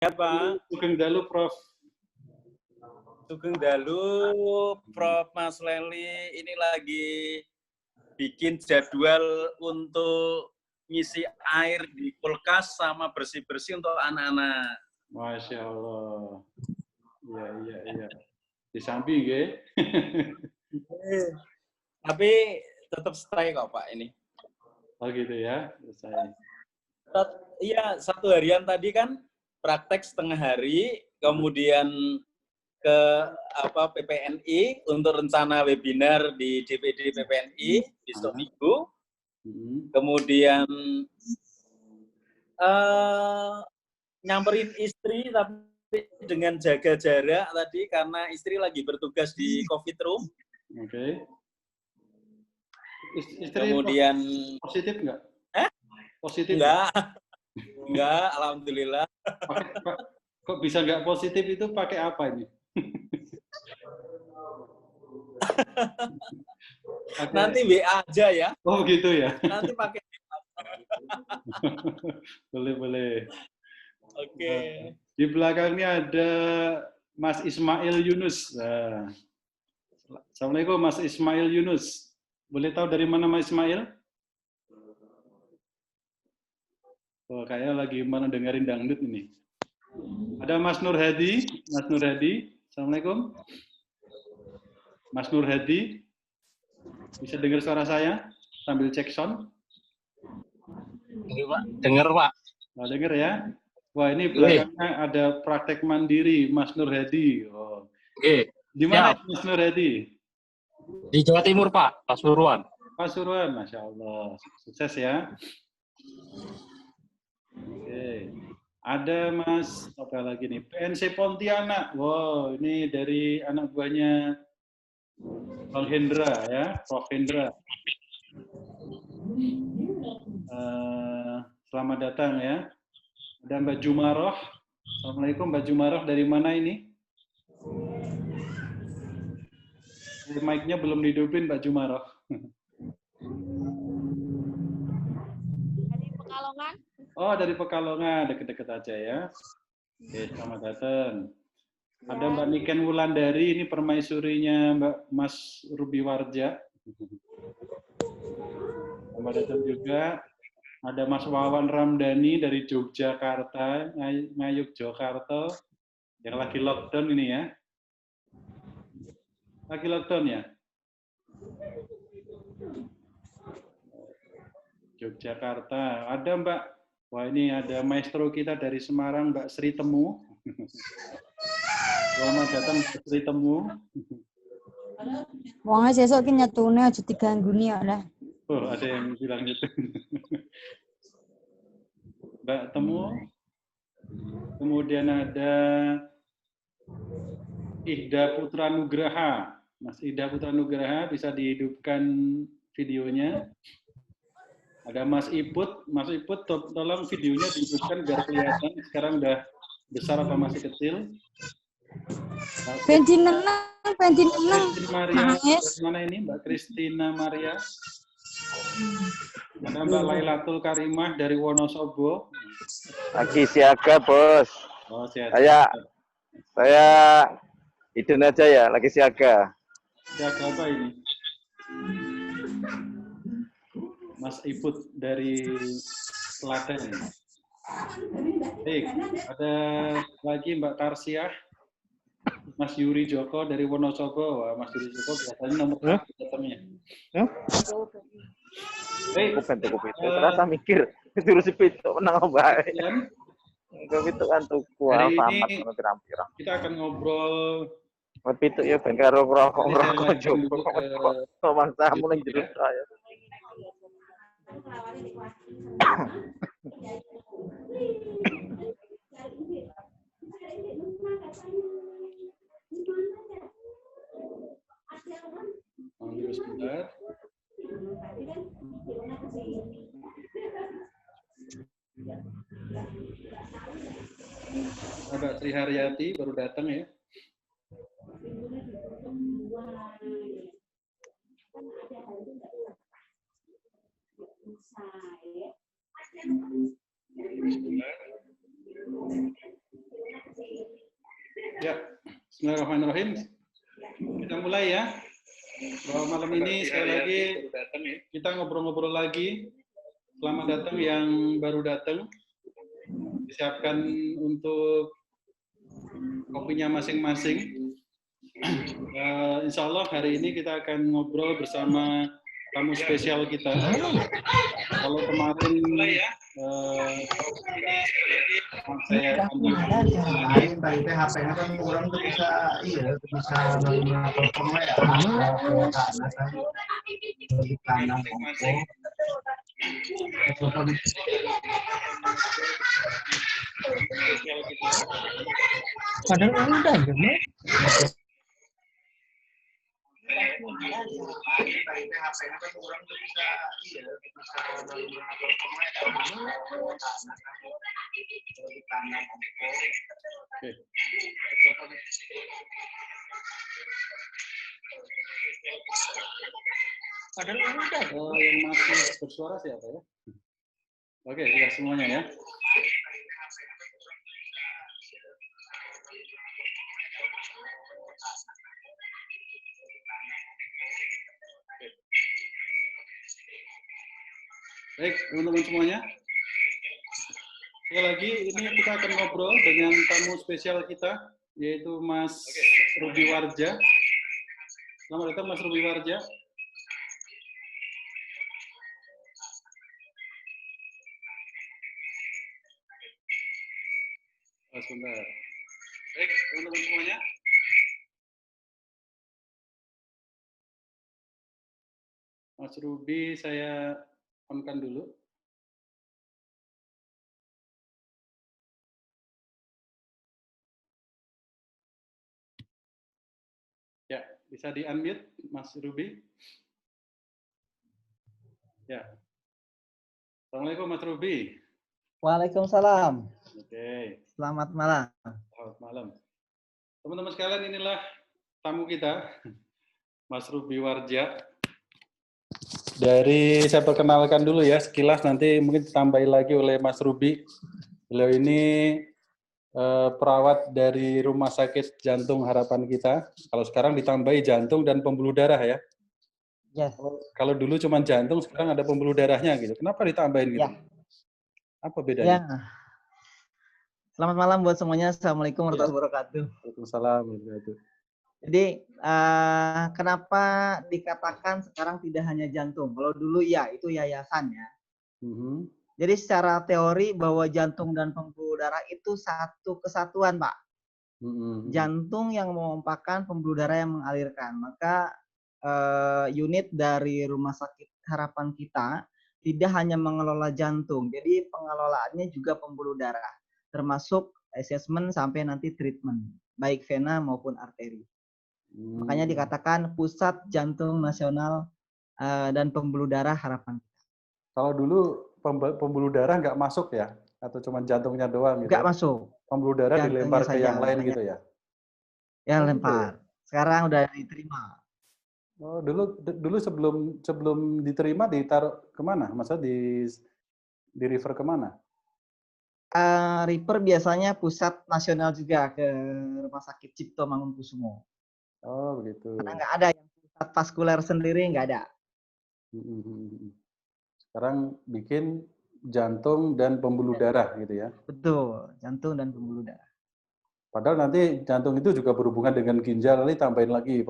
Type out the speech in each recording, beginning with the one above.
Ya, Pak. Sugeng dalu, Prof. Sugeng dalu, Prof. Mas Leli. Ini lagi bikin jadwal untuk ngisi air di kulkas sama bersih-bersih untuk anak-anak. Masya Allah. Iya. Di samping, ya. Tapi tetap stay kok, Pak, ini. Oh gitu ya, selesai. Iya, 1 harian tadi kan praktek setengah hari, kemudian ke PPNI untuk rencana webinar di DPD PPNI besok Minggu. Kemudian nyamperin istri tapi dengan jaga jarak tadi karena istri lagi bertugas di COVID room. Oke. Istri kemudian positif nggak? Positif? Enggak, alhamdulillah. Kok bisa nggak positif itu pakai apa ini? Nanti WA aja ya. Oh gitu ya. Nanti pakai boleh. Oke. Di belakangnya ada Mas Ismail Yunus. Assalamualaikum Mas Ismail Yunus. Boleh tahu dari mana Mas Ismail? Oh, kayaknya lagi mana dengerin dangdut ini. Ada Mas Nur Hadi. Mas Nur Hadi. Assalamualaikum. Mas Nur Hadi. Bisa dengar suara saya sambil cek sound? Dengar, Pak. Oh, dengar ya. Wah, ini belakangnya ada praktek mandiri Mas Nur Hadi. Oh. Oke. Di mana Mas Nur Hadi? Di Jawa Timur, Pak. Pasuruan. Pasuruan, Masya Allah. Sukses ya. Oke. Ada Mas, apa lagi nih? PNC Pontianak. Wow, ini dari anak buahnya Bang Hendra ya, Prof. Hendra. Selamat datang ya. Ada Mbak Jumaroh. Assalamualaikum Mbak Jumaroh, dari mana ini? Mic-nya belum dihidupin Mbak Jumaroh. Dari Pekalongan. Oh, dari Pekalongan, deket-deket aja ya. Oke, selamat datang. Ada Mbak Niken Wulandari, ini permaisurinya Mbak Mas Ruby Warja. Selamat datang juga. Ada Mas Wawan Ramdhani dari Yogyakarta, Ngayuk Jakarta, yang lagi lockdown ini ya. Lagi lockdown ya? Yogyakarta. Ada Mbak, wah ini ada maestro kita dari Semarang, Mbak Sri Temu. Selamat datang Mbak Sri Temu. Wong sesuk ki nyetune aja digangguni ya lah. Oh, ada yang bilang gitu. Mbak Temu. Kemudian ada Ihda Putra Nugraha. Mas Ihda Putra Nugraha, bisa dihidupkan videonya. Ada Mas Iput. Mas Iput, tolong videonya dihidupkan biar kelihatan. Sekarang udah besar apa masih kecil? Bensin neneng. Maria, mana ini Mbak Kristina Maria? Ada Mbak Lailatul Karimah dari Wonosobo. Lagi siaga, Bos. Oh, siap. Saya hidden aja ya, lagi siaga. Siaga apa ini? Mas Iput dari Klaten. Baik, ada lagi Mbak Tarsiah. Mas Yuri Joko dari Wonosobo. Wah, Mas Yuri Joko biasanya nomor 1 datangnya. Cukup itu. Terasa mikir. Terus itu menang baik. Itu kan tuku amat pirang-pirang. Kita akan ngobrol. Tapi itu ya ben karo rokok jopo. Mangsa mulai jeruk saya. Ambil sebentar. Mbak Sri Haryati baru datang ya. Sebentar. Ya, bismillahirrahmanirrahim. Kita mulai ya. Bahwa malam ini sekali lagi kita ngobrol-ngobrol lagi. Selamat datang yang baru datang. Disiapkan untuk kopinya masing-masing. Insya Allah hari ini kita akan ngobrol bersama tamu spesial kita. Kalau kemarin saya tapi HP-nya kan kurang tuh bisa telepon ya. Di kanan Padahal udah ya, yang masih bersuara siapa ya? Oke, sudah semuanya ya. Baik, teman-teman semuanya. Sekali lagi, ini kita akan ngobrol dengan tamu spesial kita, yaitu Mas Ruby Warja. Selamat datang, Mas Ruby Warja. Sebentar. Baik, teman-teman semuanya. Mas Ruby, saya on-kan dulu. Ya, bisa di-unmute, Mas Ruby. Ya. Assalamualaikum, Mas Ruby. Waalaikumsalam. Oke. Selamat malam. Selamat malam. Teman-teman sekalian, inilah tamu kita, Mas Ruby Warja. Saya perkenalkan dulu ya, sekilas nanti mungkin ditambahi lagi oleh Mas Ruby. Beliau ini perawat dari Rumah Sakit Jantung Harapan Kita. Kalau sekarang ditambahi jantung dan pembuluh darah ya. Yes. Kalau dulu cuma jantung, sekarang ada pembuluh darahnya gitu. Kenapa ditambahin gitu? Ya. Apa bedanya? Ya. Selamat malam buat semuanya. Assalamualaikum warahmatullahi wabarakatuh. Waalaikumsalam warahmatullahi wabarakatuh. Jadi kenapa dikatakan sekarang tidak hanya jantung? Kalau dulu ya itu yayasan ya. Jadi secara teori bahwa jantung dan pembuluh darah itu satu kesatuan, Pak. Jantung yang memompakan, pembuluh darah yang mengalirkan. Maka unit dari Rumah Sakit Harapan Kita tidak hanya mengelola jantung, jadi pengelolaannya juga pembuluh darah, termasuk assessment sampai nanti treatment, baik vena maupun arteri. Makanya dikatakan pusat jantung nasional dan pembuluh darah harapan. Kalau dulu pembuluh darah nggak masuk ya? Atau cuma jantungnya doang gitu? Nggak masuk. Pembuluh darah Jantungnya dilempar ke yang lain saja. gitu ya? Ya lempar. Sekarang udah diterima. Oh, dulu sebelum diterima ditaruh kemana? Masa di refer kemana? Refer biasanya pusat nasional juga ke Rumah Sakit Cipto Mangunkusumo. Oh begitu. Karena nggak ada yang pusat vaskuler sendiri, nggak ada. Sekarang bikin jantung dan pembuluh darah gitu ya? Betul, jantung dan pembuluh darah. Padahal nanti jantung itu juga berhubungan dengan ginjal, nanti tambahin lagi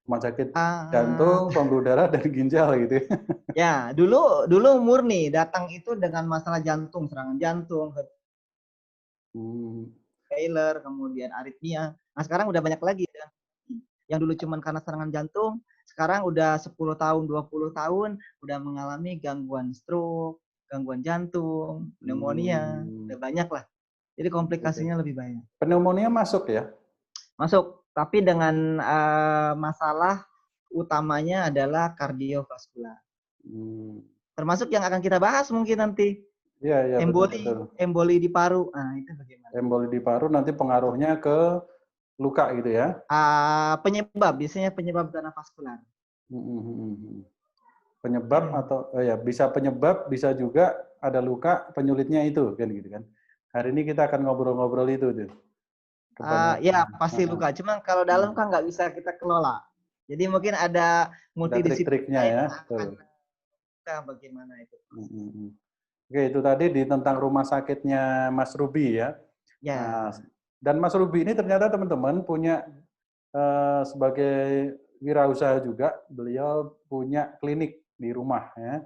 Rumah Sakit Jantung, pembuluh darah, dan ginjal gitu. Ya, dulu murni datang itu dengan masalah jantung, serangan jantung, failure, kemudian aritmia. Nah sekarang udah banyak lagi ya. Yang dulu cuma karena serangan jantung, sekarang udah 10 tahun, 20 tahun, udah mengalami gangguan stroke, gangguan jantung, pneumonia, udah banyak lah. Jadi komplikasinya lebih banyak. Pneumonia masuk ya? Masuk, tapi dengan masalah utamanya adalah kardiovaskular. Termasuk yang akan kita bahas mungkin nanti. Iya, emboli di paru. Nah, itu bagaimana? Emboli di paru nanti pengaruhnya ke luka gitu ya? Biasanya penyebab karena vaskular. Penyebab atau ya bisa penyebab, bisa juga ada luka penyulitnya itu kan gitu kan. Hari ini kita akan ngobrol-ngobrol itu tuh. Ya pasti luka. Cuman kalau dalam kan nggak bisa kita kelola. Jadi mungkin ada multidisiplin trik-triknya ya. Bagaimana itu. Oke, itu tadi tentang rumah sakitnya Mas Ruby ya. Ya. Nah, dan Mas Ruby ini ternyata teman-teman punya sebagai wirausaha juga, beliau punya klinik di rumah ya.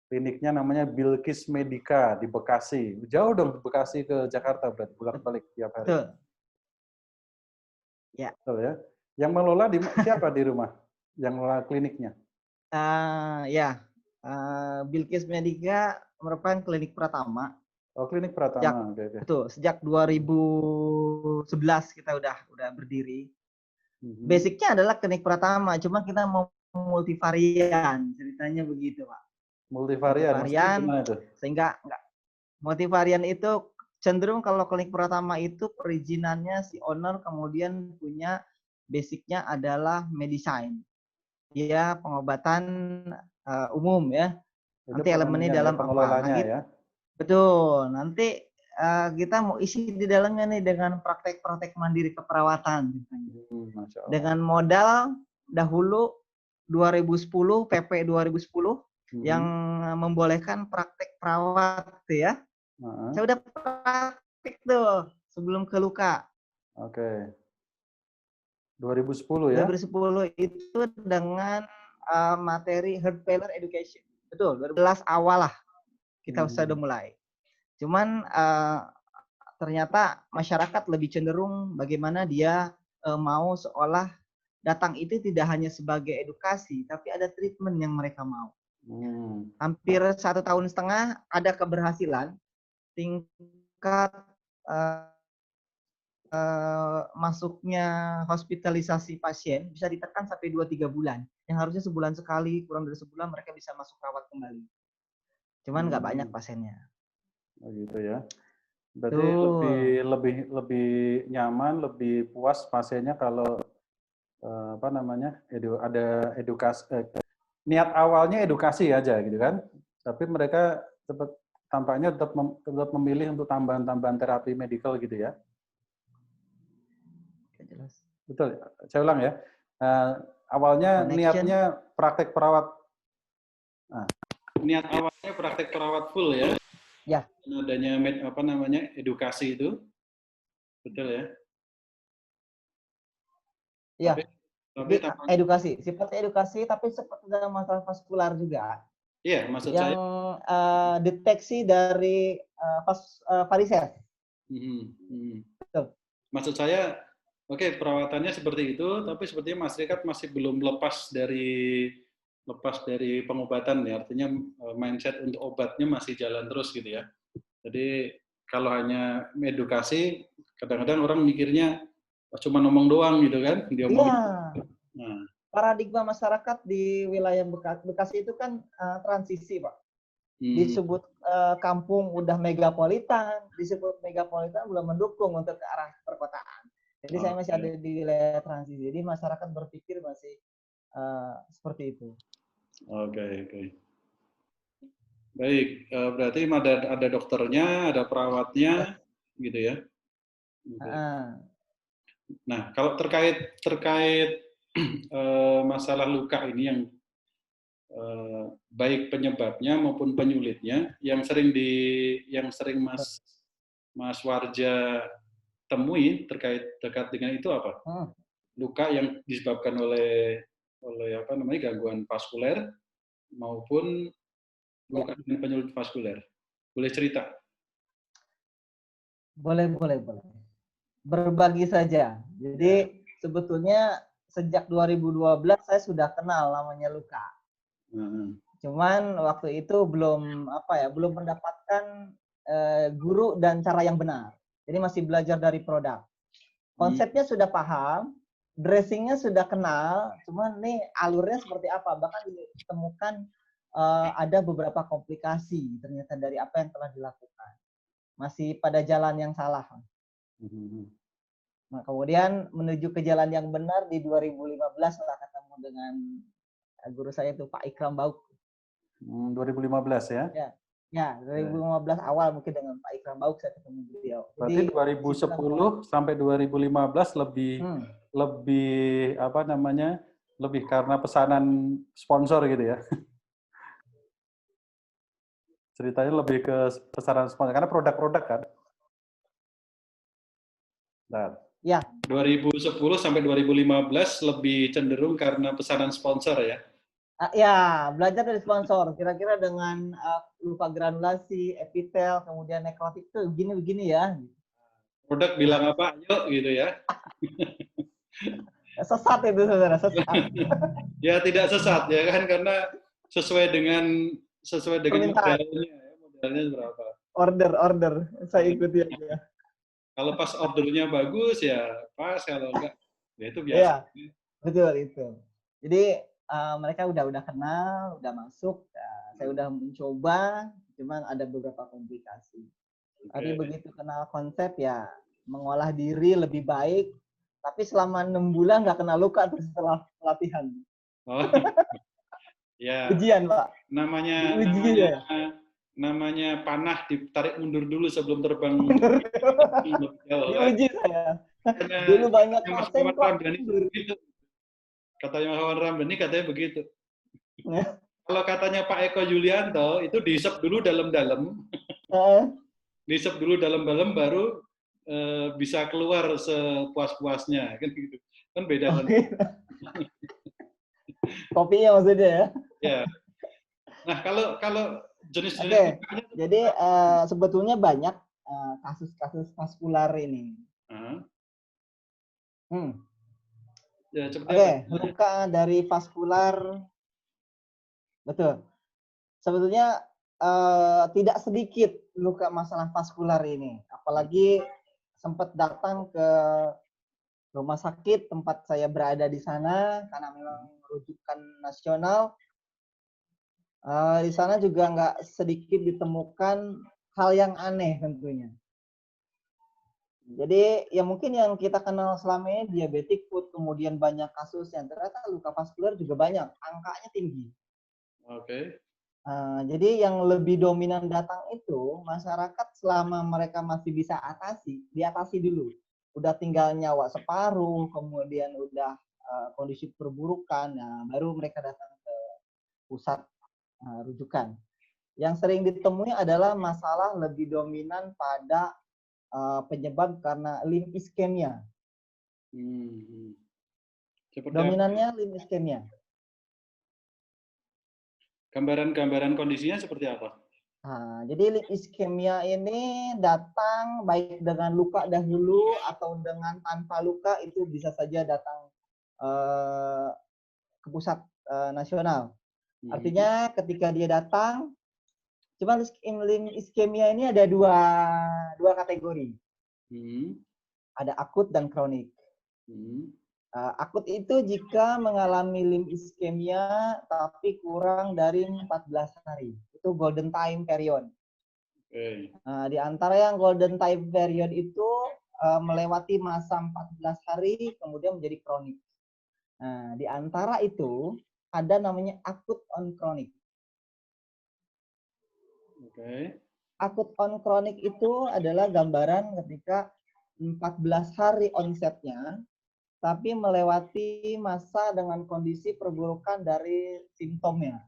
Kliniknya namanya Bilkis Medica di Bekasi. Jauh dong Bekasi ke Jakarta berarti bolak-balik tiap hari. Betul. Ya. Betul ya. Yang mengelola siapa di rumah? Yang mengelola kliniknya? Bilkis Medica merupakan klinik Pratama. Oh, klinik Pratama. Betul. Sejak 2011 kita udah berdiri. Basicnya adalah klinik Pratama, cuma kita mau multivarian, ceritanya begitu, Pak. Multivarian itu? Sehingga enggak. Multivarian itu cenderung kalau klinik Pratama itu perizinannya si owner kemudian punya basicnya adalah medicine. Dia pengobatan umum ya. Nanti elemennya dalam pengelolanya apa? Ya. Betul. Nanti kita mau isi di dalamnya nih dengan praktek-praktek mandiri keperawatan. Dengan modal dahulu 2010 PP 2010 yang membolehkan praktek perawat ya. Saya udah praktik tuh sebelum ke luka. Oke. 2010 ya? 2010 itu dengan materi heart failure education. Betul, 2011 awal lah kita sudah mulai. Cuman ternyata masyarakat lebih cenderung bagaimana dia mau seolah datang itu tidak hanya sebagai edukasi, tapi ada treatment yang mereka mau. Hampir 1,5 tahun ada keberhasilan tingkat masuknya hospitalisasi pasien bisa ditekan sampai 2-3 bulan. Yang harusnya sebulan sekali, kurang dari sebulan mereka bisa masuk rawat kembali. Cuman nggak banyak pasiennya. Oh gitu ya. Berarti lebih nyaman, lebih puas pasiennya kalau ada edukasi. Niat awalnya edukasi aja gitu kan, tapi mereka tampaknya tetap memilih untuk tambahan terapi medikal gitu ya. Jelas. Betul, saya ulang ya. Awalnya niatnya praktek perawat. Niat awalnya praktek perawat full ya. Ya. Adanya edukasi itu, betul ya. Ya. Tapi edukasi, sifatnya edukasi, tapi sempat ada masalah vaskular juga. Iya, maksud yang saya. Deteksi dari varises. Maksud saya, oke, perawatannya seperti itu, tapi sepertinya masyarakat masih belum lepas dari pengobatan ya. Artinya mindset untuk obatnya masih jalan terus gitu ya. Jadi kalau hanya edukasi, kadang-kadang orang mikirnya cuma ngomong doang gitu kan. Dia paradigma masyarakat di wilayah Bekasi itu kan transisi, Pak. Disebut kampung udah megapolitan, disebut megapolitan belum mendukung untuk ke arah perkotaan. Jadi saya masih ada di wilayah transisi. Jadi masyarakat berpikir masih seperti itu. Oke. Baik, berarti ada dokternya, ada perawatnya, gitu ya. Nah, kalau terkait masalah luka ini yang baik penyebabnya maupun penyulitnya, yang sering Mas Warja temui terkait dengan itu apa? Luka yang disebabkan oleh gangguan vaskuler maupun luka dengan penyulit vaskuler. Boleh cerita? Boleh. Berbagi saja. Jadi sebetulnya sejak 2012 saya sudah kenal namanya luka. Cuman waktu itu belum mendapatkan guru dan cara yang benar. Jadi masih belajar dari produk. Konsepnya sudah paham, dressingnya sudah kenal, cuman nih alurnya seperti apa. Bahkan ditemukan ada beberapa komplikasi ternyata dari apa yang telah dilakukan. Masih pada jalan yang salah. Nah, kemudian menuju ke jalan yang benar di 2015 lah ketemu dengan guru saya itu Pak Ikram Bauk. 2015 ya? Ya. Ya, 2015 awal mungkin dengan Pak Ikram Bauk saya ketemu beliau. Berarti 2010 sampai 2015 lebih apa namanya? Lebih karena pesanan sponsor gitu ya. Ceritanya lebih ke pesanan sponsor karena produk-produk kan. Nah, ya. 2010 sampai 2015 lebih cenderung karena pesanan sponsor ya. Ya, belajar dari sponsor. Kira-kira dengan lupa granulasi, epitel, kemudian nekrotik itu begini-begini ya. Produk bilang apa, ayo gitu ya. Sesat itu saudara, sesat. Ya tidak sesat ya kan, karena sesuai dengan modelnya, modelnya berapa. Order, saya ikuti aja. Kalau pas ordernya bagus ya pas, kalau enggak ya itu biasa. Iya, betul itu. Jadi mereka udah kenal, udah masuk, saya udah mencoba, cuman ada beberapa komplikasi. Tapi begitu kenal konsep ya mengolah diri lebih baik, tapi selama 6 bulan nggak kena luka tuh setelah pelatihan. Oh. Ya. Ujian, Pak. Namanya panah ditarik mundur dulu sebelum terbang. Diuji saya. Dulu banyak pasien kok. Katanya Mas Ramdhani katanya begitu. Kalau katanya Pak Eko Yulianto itu dihisap dulu dalam-dalam. Dihisap dulu dalam-dalam baru bisa keluar sepuas-puasnya kan gitu. Kan beda kan. Kopinya maksudnya ya. Ya. Nah, kalau jenis-jenis jadi sebetulnya banyak kasus-kasus vaskular ini. Ya, luka dari vaskular, betul. Sebetulnya tidak sedikit luka masalah vaskular ini, apalagi sempat datang ke rumah sakit tempat saya berada di sana karena memang rujukan nasional. Di sana juga nggak sedikit ditemukan hal yang aneh tentunya. Jadi ya mungkin yang kita kenal selama ini diabetic foot, kemudian banyak kasus yang ternyata luka vaskular juga banyak, angkanya tinggi. Oke. Jadi yang lebih dominan datang itu masyarakat selama mereka masih bisa diatasi dulu. Udah tinggal nyawa separuh, kemudian udah kondisi perburukan, nah baru mereka datang ke pusat rujukan. Yang sering ditemui adalah masalah lebih dominan pada penyebab karena limb ischemia. Dominannya limb ischemia. Gambaran kondisinya seperti apa? Jadi limb ischemia ini datang baik dengan luka dahulu atau dengan tanpa luka, itu bisa saja datang ke pusat nasional. Artinya ketika dia datang, cuma limb ischemia ini ada dua kategori. Ada akut dan kronik. Akut itu jika mengalami limb ischemia tapi kurang dari 14 hari. Itu golden time period. Di antara yang golden time period itu melewati masa 14 hari kemudian menjadi kronik. Di antara itu ada namanya akut on kronik. Akut on kronik itu adalah gambaran ketika 14 hari onsetnya, tapi melewati masa dengan kondisi perburukan dari simptomnya.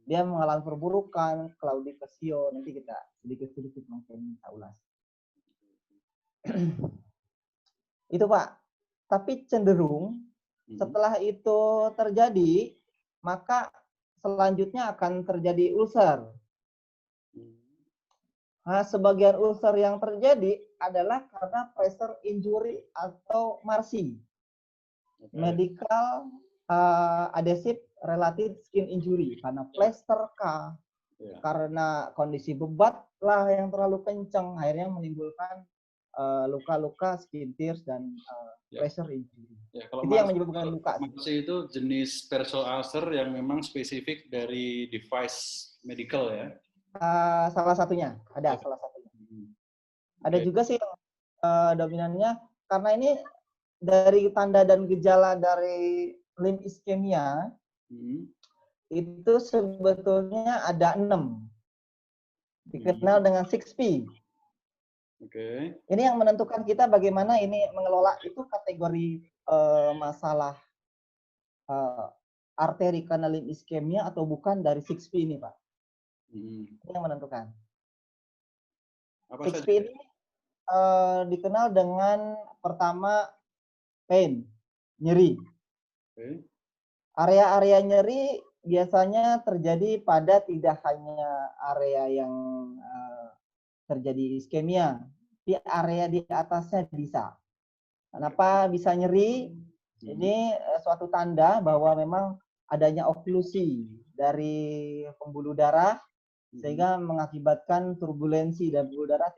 Dia mengalami perburukan, claudication, nanti kita sedikit-sedikit mungkin kita ulas. Itu Pak. Tapi cenderung setelah itu terjadi, maka selanjutnya akan terjadi ulcer. Sebagian ulcer yang terjadi adalah karena pressure injury atau MARSI, medical adhesive related skin injury, karena plaster kah, karena kondisi bebat lah yang terlalu kencang, akhirnya menimbulkan luka-luka skin tears dan pressure injury. Kalau itu yang menyebabkan luka. MARSI itu jenis perso ulcer yang memang spesifik dari device medical ya. Salah satunya, ada salah satunya. Ada juga sih dominannya, karena ini dari tanda dan gejala dari limb ischemia itu sebetulnya ada 6. dikenal dengan 6P. Oke. Ini yang menentukan kita bagaimana ini mengelola itu kategori masalah arteri kanalin iskemia atau bukan dari 6P ini, Pak. Ini yang menentukan. Apa 6P saja? ini dikenal dengan pertama pain, nyeri. Oke. Area-area nyeri biasanya terjadi pada tidak hanya area yang terjadi iskemia, di area di atasnya bisa. Kenapa bisa nyeri? Ini suatu tanda bahwa memang adanya oklusi dari pembuluh darah sehingga mengakibatkan turbulensi dan pembuluh darah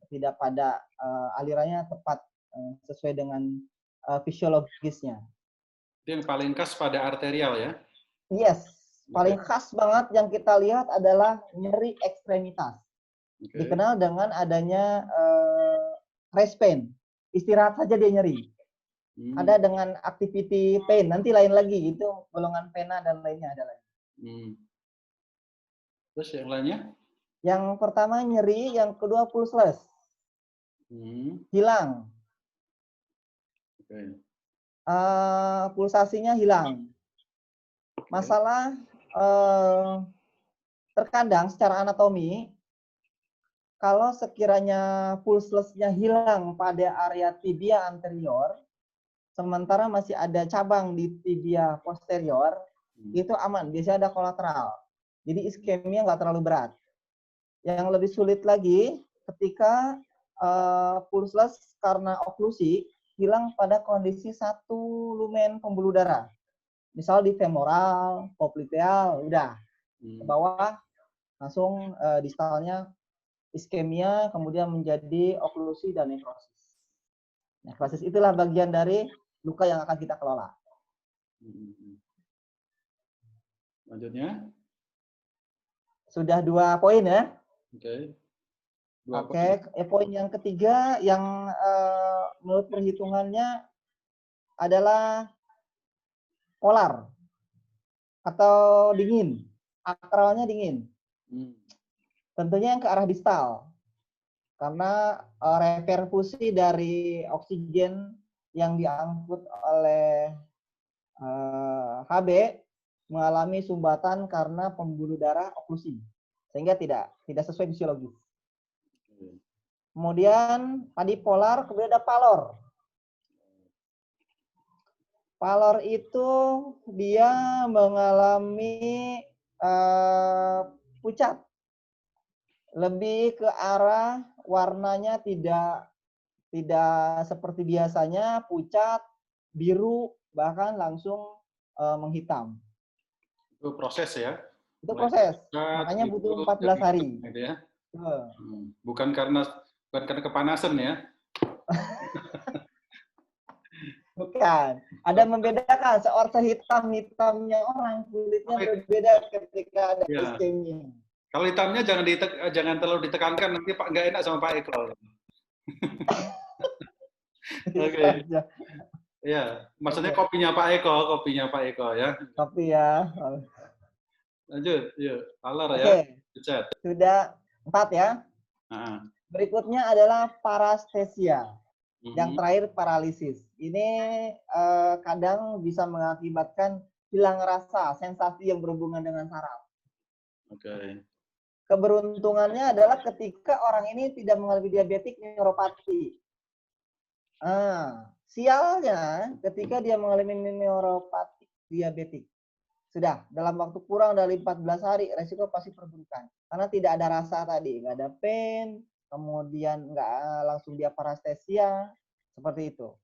tidak pada alirannya tepat sesuai dengan fisiologisnya. Itu yang paling khas pada arterial ya? Yes, paling khas banget yang kita lihat adalah nyeri ekstremitas. Dikenal dengan adanya rest pain. Istirahat saja dia nyeri. Ada dengan activity pain. Nanti lain lagi, itu golongan pena dan lainnya ada lagi. Terus yang lainnya? Yang pertama nyeri, yang kedua pulseless. Hilang. Pulsasinya hilang. Masalah terkadang secara anatomi, kalau sekiranya pulselessnya hilang pada area tibia anterior, sementara masih ada cabang di tibia posterior, itu aman. Biasanya ada kolateral. Jadi iskemia nggak terlalu berat. Yang lebih sulit lagi ketika pulseless karena oklusi hilang pada kondisi satu lumen pembuluh darah. Misal di femoral, popliteal, udah ke bawah langsung distalnya iskemia, kemudian menjadi oklusi dan nekrosis. Nekrosis itulah bagian dari luka yang akan kita kelola. Lanjutnya? Sudah 2 poin ya. Oke. Poin yang ketiga yang menurut perhitungannya adalah polar atau dingin. Akralnya dingin. Tentunya yang ke arah distal. Karena reperfusi dari oksigen yang diangkut oleh HB mengalami sumbatan karena pembuluh darah oklusi. Sehingga tidak sesuai fisiologis. Kemudian tadi polar, kemudian ada palor. Palor itu dia mengalami pucat. Lebih ke arah warnanya tidak seperti biasanya, pucat, biru, bahkan langsung menghitam. Itu proses ya? Itu proses. Makanya butuh 14 hari. Gitu ya? Bukan karena kepanasan ya? Bukan. Ada membedakan. Sehitam-hitamnya orang, kulitnya berbeda ketika ada iskemia. Kalau hitamnya jangan terlalu ditekankan, nanti Pak nggak enak sama Pak Eko. Oke. Ya, maksudnya kopinya Pak Eko ya. Kopi ya. Lanjut, yuk. Palor ya. Sudah 4 ya. Berikutnya adalah parestesia. Yang terakhir paralisis. Ini kadang bisa mengakibatkan hilang rasa, sensasi yang berhubungan dengan saraf. Keberuntungannya adalah ketika orang ini tidak mengalami diabetik neuropati. Sialnya ketika dia mengalami neuropati diabetik. Sudah, dalam waktu kurang dari 14 hari, resiko pasti perburukan. Karena tidak ada rasa tadi, nggak ada pain, kemudian nggak langsung dia parestesia, seperti itu.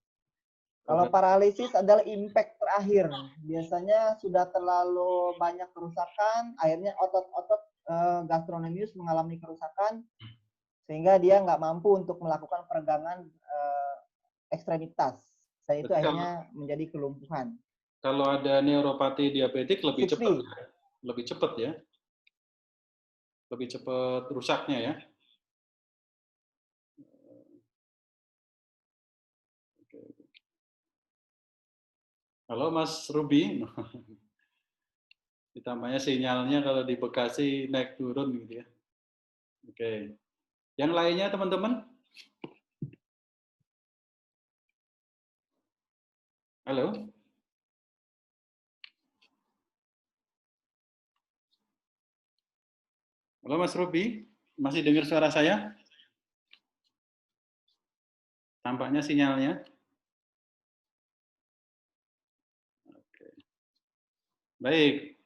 Kalau paralisis adalah impact terakhir. Biasanya sudah terlalu banyak kerusakan, akhirnya otot-otot gastrocnemius mengalami kerusakan, sehingga dia nggak mampu untuk melakukan peregangan ekstremitas. Itu akhirnya menjadi kelumpuhan. Kalau ada neuropati diabetik lebih cepat ya, lebih cepat rusaknya ya. Halo Mas Ruby, ditambahnya sinyalnya kalau di Bekasi naik turun gitu ya. Oke. Yang lainnya teman-teman? Halo? Halo Mas Ruby, masih dengar suara saya? Tampaknya sinyalnya. Oke. Baik.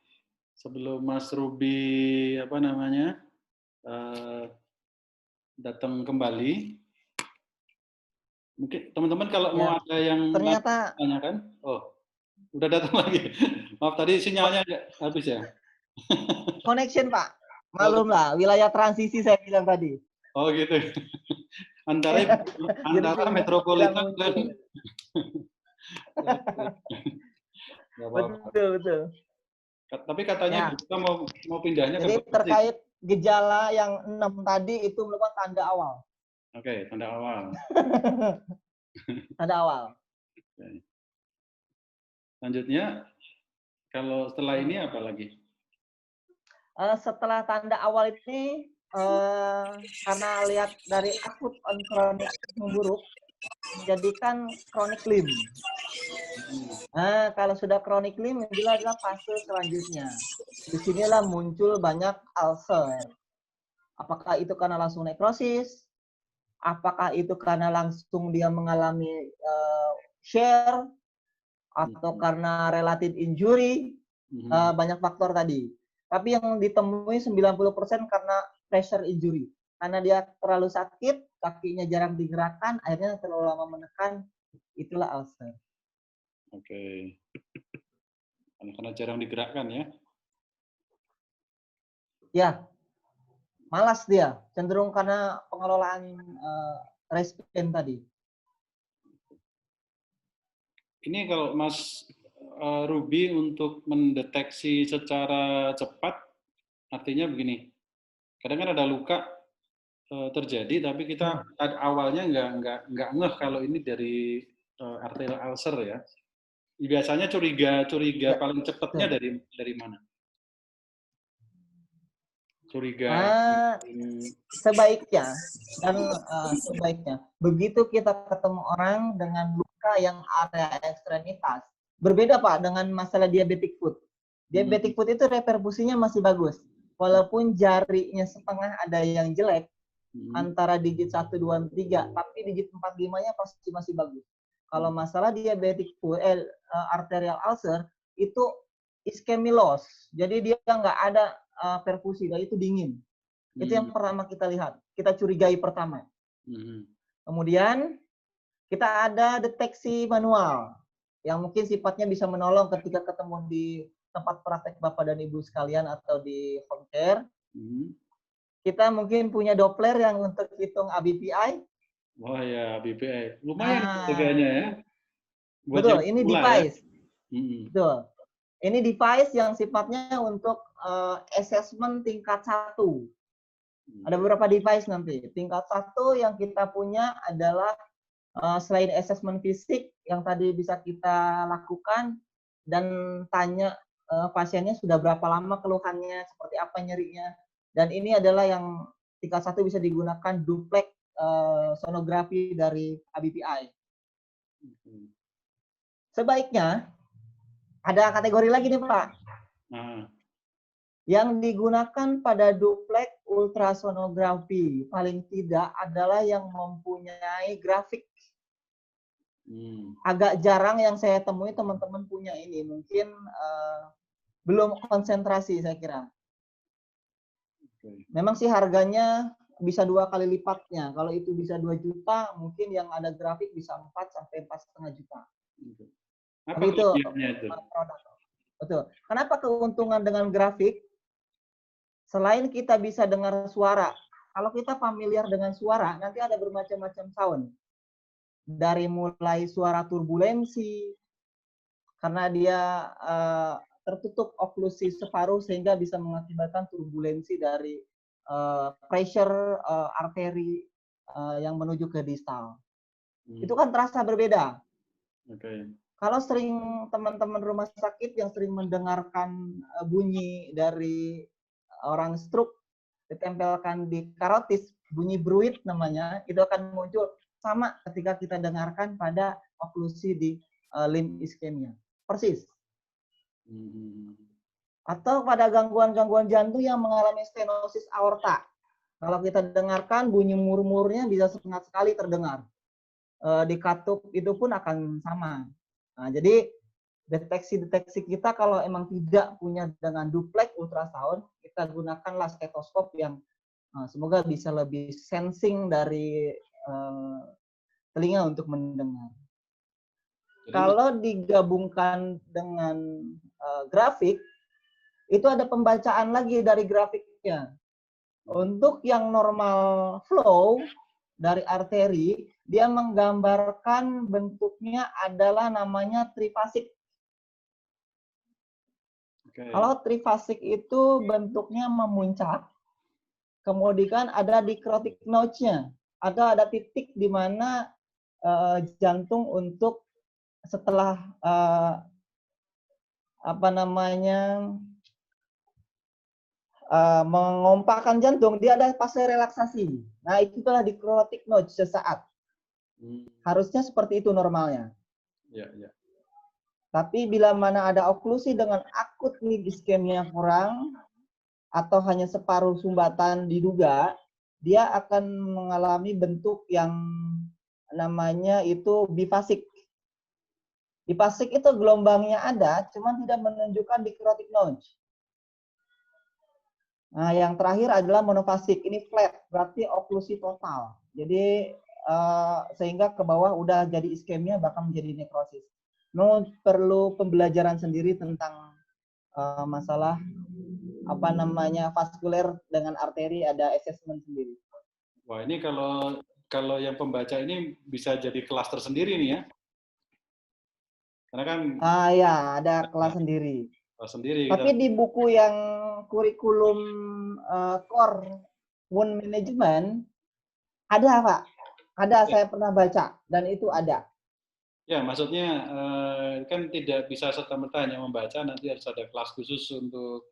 Sebelum Mas Ruby datang kembali, mungkin teman-teman kalau Ya, mau ada yang ternyata tanyakan, oh udah datang lagi. Maaf tadi sinyalnya habis ya. connection Pak, malum lah, wilayah transisi saya bilang tadi. Oh gitu. Antara metropolitan dan betul. Tapi katanya Ya. kita mau pindahnya Jadi ke terkait gejala yang 6 tadi itu merupakan tanda awal. Oke, tanda awal. Tanda awal. Oke. Selanjutnya, kalau setelah ini apa lagi? Setelah tanda awal ini, karena lihat dari akut on kronik memburuk, menjadikan kronik lim. Nah, kalau sudah kronik lim, inilah adalah fase selanjutnya. Disinilah muncul banyak ulcer. Apakah itu karena langsung nekrosis? Apakah itu karena langsung dia mengalami share? Atau karena relative injury? Banyak faktor tadi. Tapi yang ditemui 90% karena pressure injury. Karena dia terlalu sakit, kakinya jarang digerakkan, akhirnya terlalu lama menekan, itulah ulcer. Oke. Karena jarang digerakkan ya. Ya, malas dia. Cenderung karena pengelolaan respiren tadi. Ini kalau Mas Ruby untuk mendeteksi secara cepat, artinya begini. Kadang kan ada luka terjadi, tapi kita awalnya nggak ngeh kalau ini dari arterial ulcer ya. Biasanya curiga Ya, paling cepatnya dari mana? Curiga sebaiknya begitu kita ketemu orang dengan luka yang area ekstremitas, berbeda Pak dengan masalah diabetic foot. Diabetic foot itu reperfusinya masih bagus, walaupun jarinya setengah ada yang jelek antara digit 1, 2, 3, tapi digit 4, 5-nya pasti masih bagus. Kalau masalah diabetic foot, arterial ulcer itu ischemic loss, jadi dia nggak ada perfusi, dan itu dingin. Itu yang pertama kita lihat, kita curigai pertama. Kemudian kita ada deteksi manual yang mungkin sifatnya bisa menolong ketika ketemu di tempat praktek Bapak dan Ibu sekalian atau di home care. Kita mungkin punya Doppler yang untuk hitung ABPI. Wah ya, ABPI. Lumayan harganya ya. Betul, ini device. Ya? Betul. Ini device yang sifatnya untuk assessment tingkat 1. Ada beberapa device nanti. Tingkat 1 yang kita punya adalah selain assessment fisik yang tadi bisa kita lakukan dan tanya pasiennya sudah berapa lama keluhannya, seperti apa nyerinya. Dan ini adalah yang tingkat 1 bisa digunakan duplex sonografi dari ABPI. Sebaiknya ada kategori lagi nih Pak. Yang digunakan pada duplex ultrasonografi paling tidak adalah yang mempunyai grafik. Agak jarang yang saya temui teman-teman punya ini. Mungkin belum konsentrasi saya kira. Memang sih harganya bisa 2 kali lipatnya. Kalau itu bisa 2 juta, mungkin yang ada grafik bisa 4 sampai 4,5 juta. Apa itu produk? Betul. Kenapa keuntungan dengan grafik? Selain kita bisa dengar suara, kalau kita familiar dengan suara, nanti ada bermacam-macam sound. Dari mulai suara turbulensi, karena dia tertutup oklusi separuh sehingga bisa mengakibatkan turbulensi dari pressure arteri yang menuju ke distal. Itu kan terasa berbeda. Kalau sering teman-teman rumah sakit yang sering mendengarkan bunyi dari orang stroke, ditempelkan di karotis, bunyi bruit namanya, itu akan muncul sama ketika kita dengarkan pada oklusi di limb ischemia. Persis. Atau pada gangguan-gangguan jantung yang mengalami stenosis aorta. Kalau kita dengarkan bunyi murmurnya bisa sangat sekali terdengar. Di katup itu pun akan sama. Nah, jadi deteksi-deteksi kita kalau emang tidak punya dengan duplex ultrasound, kita gunakanlah stetoskop yang semoga bisa lebih sensing dari telinga untuk mendengar. Kalau digabungkan dengan grafik, itu ada pembacaan lagi dari grafiknya. Untuk yang normal flow dari arteri, dia menggambarkan bentuknya adalah namanya trifasik. Kalau trifasik itu bentuknya memuncak, kemudian ada dikrotik notch-nya, atau ada titik di mana jantung untuk setelah mengompakkan jantung, dia ada fase relaksasi. Nah, itulah dikrotik notch sesaat. Harusnya seperti itu normalnya. Ya, ya. Tapi bila mana ada oklusi dengan akut limb ischemia kurang atau hanya separuh sumbatan diduga, dia akan mengalami bentuk yang namanya itu bifasik. Bifasik itu gelombangnya ada, cuman tidak menunjukkan dikrotik notch. Nah, yang terakhir adalah monofasik. Ini flat, berarti oklusi total. Jadi sehingga ke bawah udah jadi iskemia bahkan menjadi nekrosis. Perlu pembelajaran sendiri tentang masalah vaskuler dengan arteri, ada assessment sendiri. Wah, ini kalau yang pembaca ini bisa jadi kelas tersendiri nih ya. Karena kan ya, ada kelas sendiri. Kelas sendiri. Tapi di buku yang kurikulum core wound management ada, Pak. Ada, saya pernah baca dan itu ada. Ya, maksudnya kan tidak bisa serta-merta hanya membaca, nanti harus ada kelas khusus untuk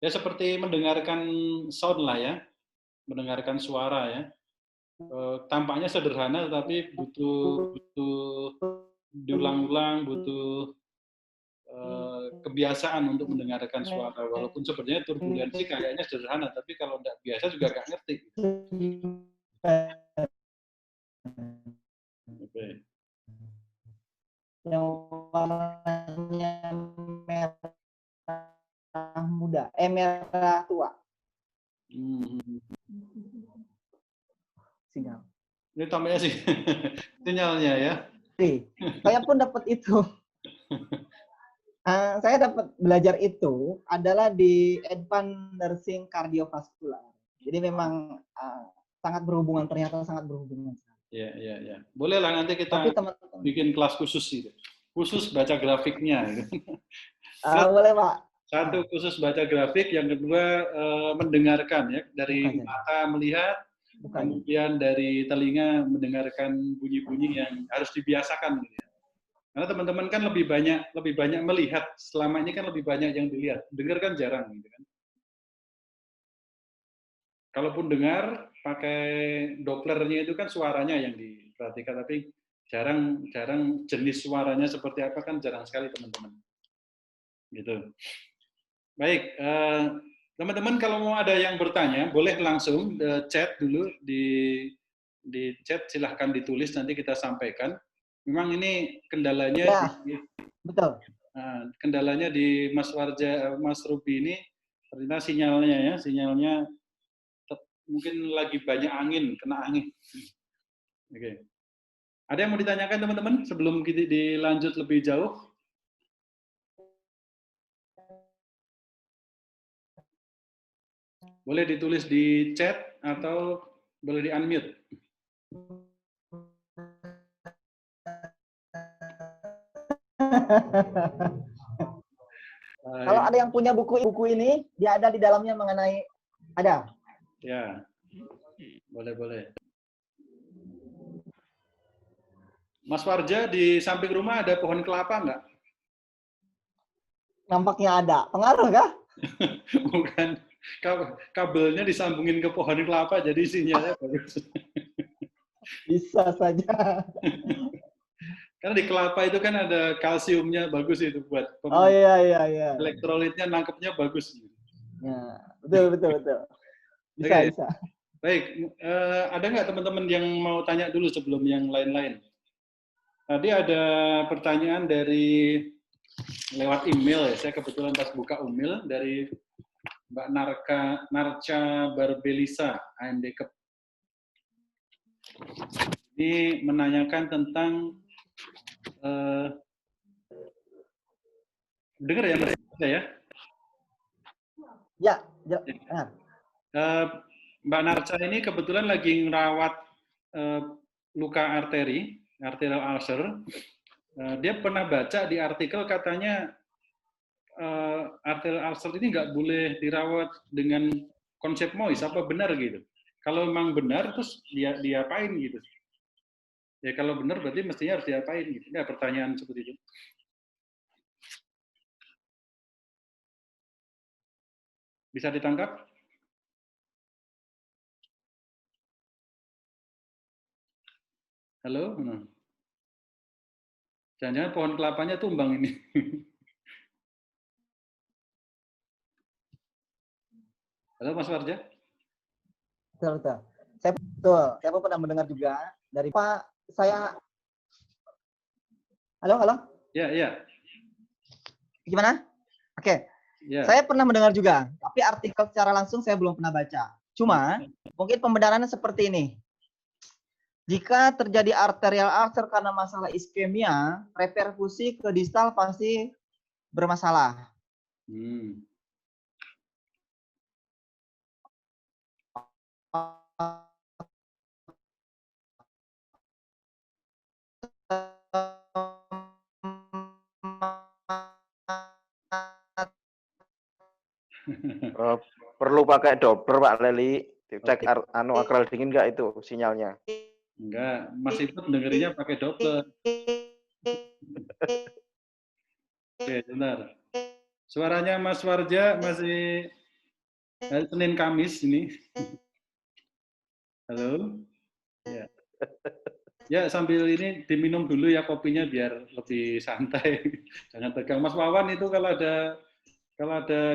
ya seperti mendengarkan sound lah ya, mendengarkan suara ya. Tampaknya sederhana, tapi butuh diulang-ulang, butuh kebiasaan untuk mendengarkan suara. Walaupun sebenarnya turbulensi kayaknya sederhana, tapi kalau tidak biasa juga nggak ngerti. Oke. Yang warnanya merah muda, merah tua. Sinyal. Ini tampaknya sih sinyalnya ya. Saya pun dapat itu. Saya dapat belajar itu adalah di Advanced Nursing Cardiovascular. Jadi memang sangat berhubungan, ternyata sangat berhubungan. Ya. Boleh lah nanti kita bikin kelas khusus itu. Khusus baca grafiknya. Boleh, Pak. Satu khusus baca grafik, yang kedua mendengarkan ya, dari mata melihat, kemudian dari telinga mendengarkan bunyi-bunyi yang harus dibiasakan gitu ya. Karena teman-teman kan lebih banyak melihat, selama ini kan lebih banyak yang dilihat. Dengar kan jarang gitu kan. Kalaupun dengar pakai Dopplernya itu kan suaranya yang diperhatikan, tapi jarang jenis suaranya seperti apa kan jarang sekali teman-teman. Gitu. Baik, teman-teman kalau mau ada yang bertanya boleh langsung chat dulu di chat, silahkan ditulis nanti kita sampaikan. Memang ini kendalanya betul. Kendalanya di Mas Warja, Mas Ruby ini ternyata sinyalnya mungkin lagi banyak angin, kena angin. Oke. Ada yang mau ditanyakan teman-teman sebelum kita dilanjut lebih jauh? Boleh ditulis di chat atau boleh di-unmute. Kalau ada yang punya buku ini, dia ada di dalamnya mengenai ada. Ya, boleh. Mas Warja, di samping rumah ada pohon kelapa nggak? Nampaknya ada. Pengaruh kah? Bukan. Kabelnya disambungin ke pohon kelapa jadi sinyalnya bagus. Bisa saja. Karena di kelapa itu kan ada kalsiumnya bagus itu buat Oh iya. elektrolitnya nangkepnya bagus. Ya, betul. Bisa, Oke. bisa. Baik, ada nggak teman-teman yang mau tanya dulu sebelum yang lain-lain? Tadi ada pertanyaan dari lewat email ya. Saya kebetulan pas buka email dari Mbak Narca Barbelisa, AMD Kep. Ini menanyakan tentang dengar ya Mbak ya? Ya, dengar. Mbak Narca ini kebetulan lagi ngerawat luka arterial ulcer. Dia pernah baca di artikel katanya arterial ulcer ini nggak boleh dirawat dengan konsep MOIS. Apa benar gitu? Kalau memang benar, terus diapain gitu? Ya kalau benar berarti mestinya harus diapain gitu. Ya pertanyaan seperti itu. Bisa ditangkap? Halo? Jangan-jangan pohon kelapanya tumbang ini. Halo Mas Warja? Betul. Saya pun pernah mendengar juga dari Pak. Halo? Ya. Gimana? Oke. Ya. Saya pernah mendengar juga, tapi artikel secara langsung saya belum pernah baca. Cuma, mungkin pembenarannya seperti ini. Jika terjadi arterial ulcer karena masalah iskemia, reperfusi ke distal pasti bermasalah. Perlu pakai Doppler Pak Leli, cek akral dingin nggak itu sinyalnya? Enggak, Mas Ibut dengerinnya pakai Doppler. Oke, benar. Suaranya Mas Warja masih hari Senin Kamis ini. Halo? Ya. Ya, sambil ini diminum dulu ya kopinya biar lebih santai. Jangan tegang. Mas Wawan itu kalau ada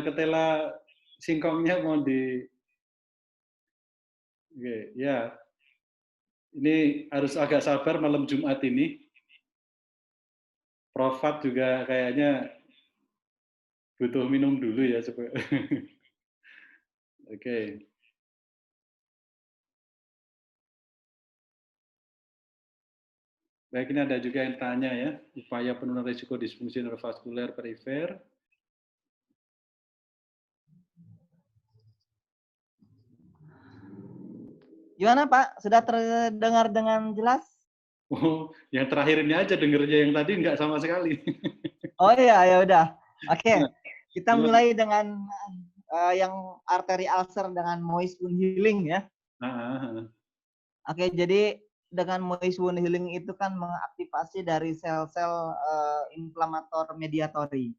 ketela singkongnya mau di... Oke, ya. Ini harus agak sabar malam Jumat ini. Prof. Fat juga kayaknya butuh minum dulu ya. Oke. Baik, ini ada juga yang tanya ya, upaya penurunan risiko disfungsi neurovaskuler perifer. Gimana Pak? Sudah terdengar dengan jelas? Oh, yang terakhir ini aja dengernya, yang tadi nggak sama sekali. Oh iya, ya udah. Oke, kita mulai dengan yang arteri ulcer dengan moist wound healing ya. Oke, jadi dengan moist wound healing itu kan mengaktifasi dari sel-sel inflamator mediatori.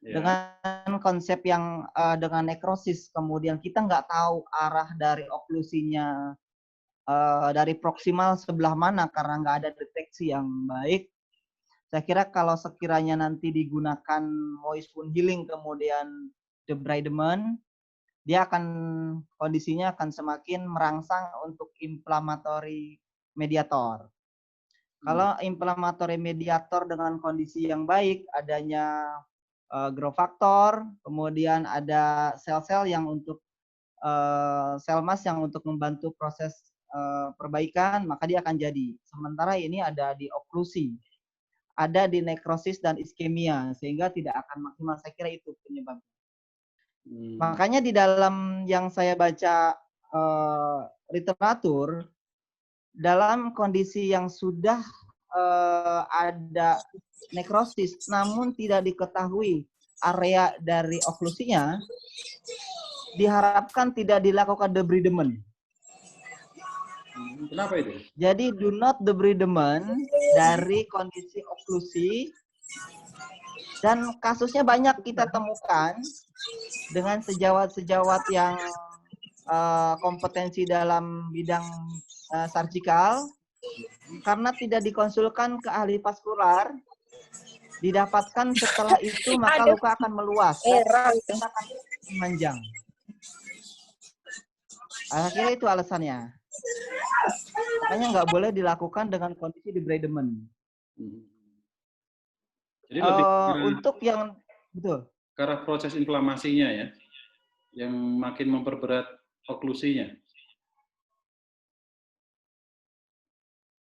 Dengan konsep yang dengan nekrosis, kemudian kita nggak tahu arah dari oklusinya dari proksimal sebelah mana karena nggak ada deteksi yang baik. Saya kira kalau sekiranya nanti digunakan moist wound healing kemudian debridement, dia kondisinya akan semakin merangsang untuk inflammatory mediator. Kalau inflammatory mediator dengan kondisi yang baik, adanya growth factor, kemudian ada sel-sel yang untuk sel mass yang untuk membantu proses perbaikan, maka dia akan jadi. Sementara ini ada di oklusi, ada di nekrosis dan iskemia, sehingga tidak akan maksimal. Saya kira itu penyebabnya. Makanya di dalam yang saya baca literatur, dalam kondisi yang sudah ada nekrosis namun tidak diketahui area dari oklusinya, diharapkan tidak dilakukan debridement. Kenapa itu? Jadi do not debridement dari kondisi oklusi, dan kasusnya banyak kita temukan dengan sejawat-sejawat yang kompetensi dalam bidang surgical, karena tidak dikonsulkan ke ahli vaskular, didapatkan setelah itu maka luka akan meluas dan akan memanjang. Akhirnya itu alasannya. Makanya nggak boleh dilakukan dengan kondisi debridement. Jadi lebih untuk yang betul ke arah proses inflamasinya ya, yang makin memperberat oklusinya.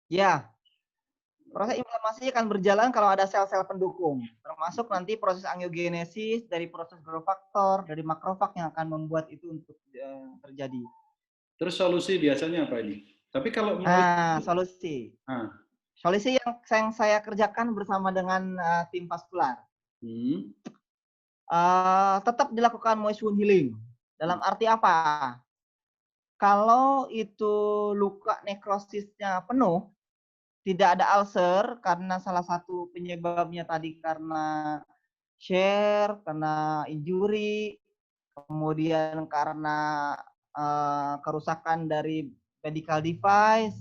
Ya, proses inflamasi akan berjalan kalau ada sel-sel pendukung, termasuk nanti proses angiogenesis dari proses growth factor, dari makrofag yang akan membuat itu untuk terjadi. Terus solusi biasanya apa ini? Tapi kalau solusi. Solusi yang saya kerjakan bersama dengan tim vaskular. Tetap dilakukan moist wound healing. Dalam arti apa? Kalau itu luka nekrosisnya penuh, tidak ada ulcer karena salah satu penyebabnya tadi karena share, karena injury, kemudian karena kerusakan dari medical device,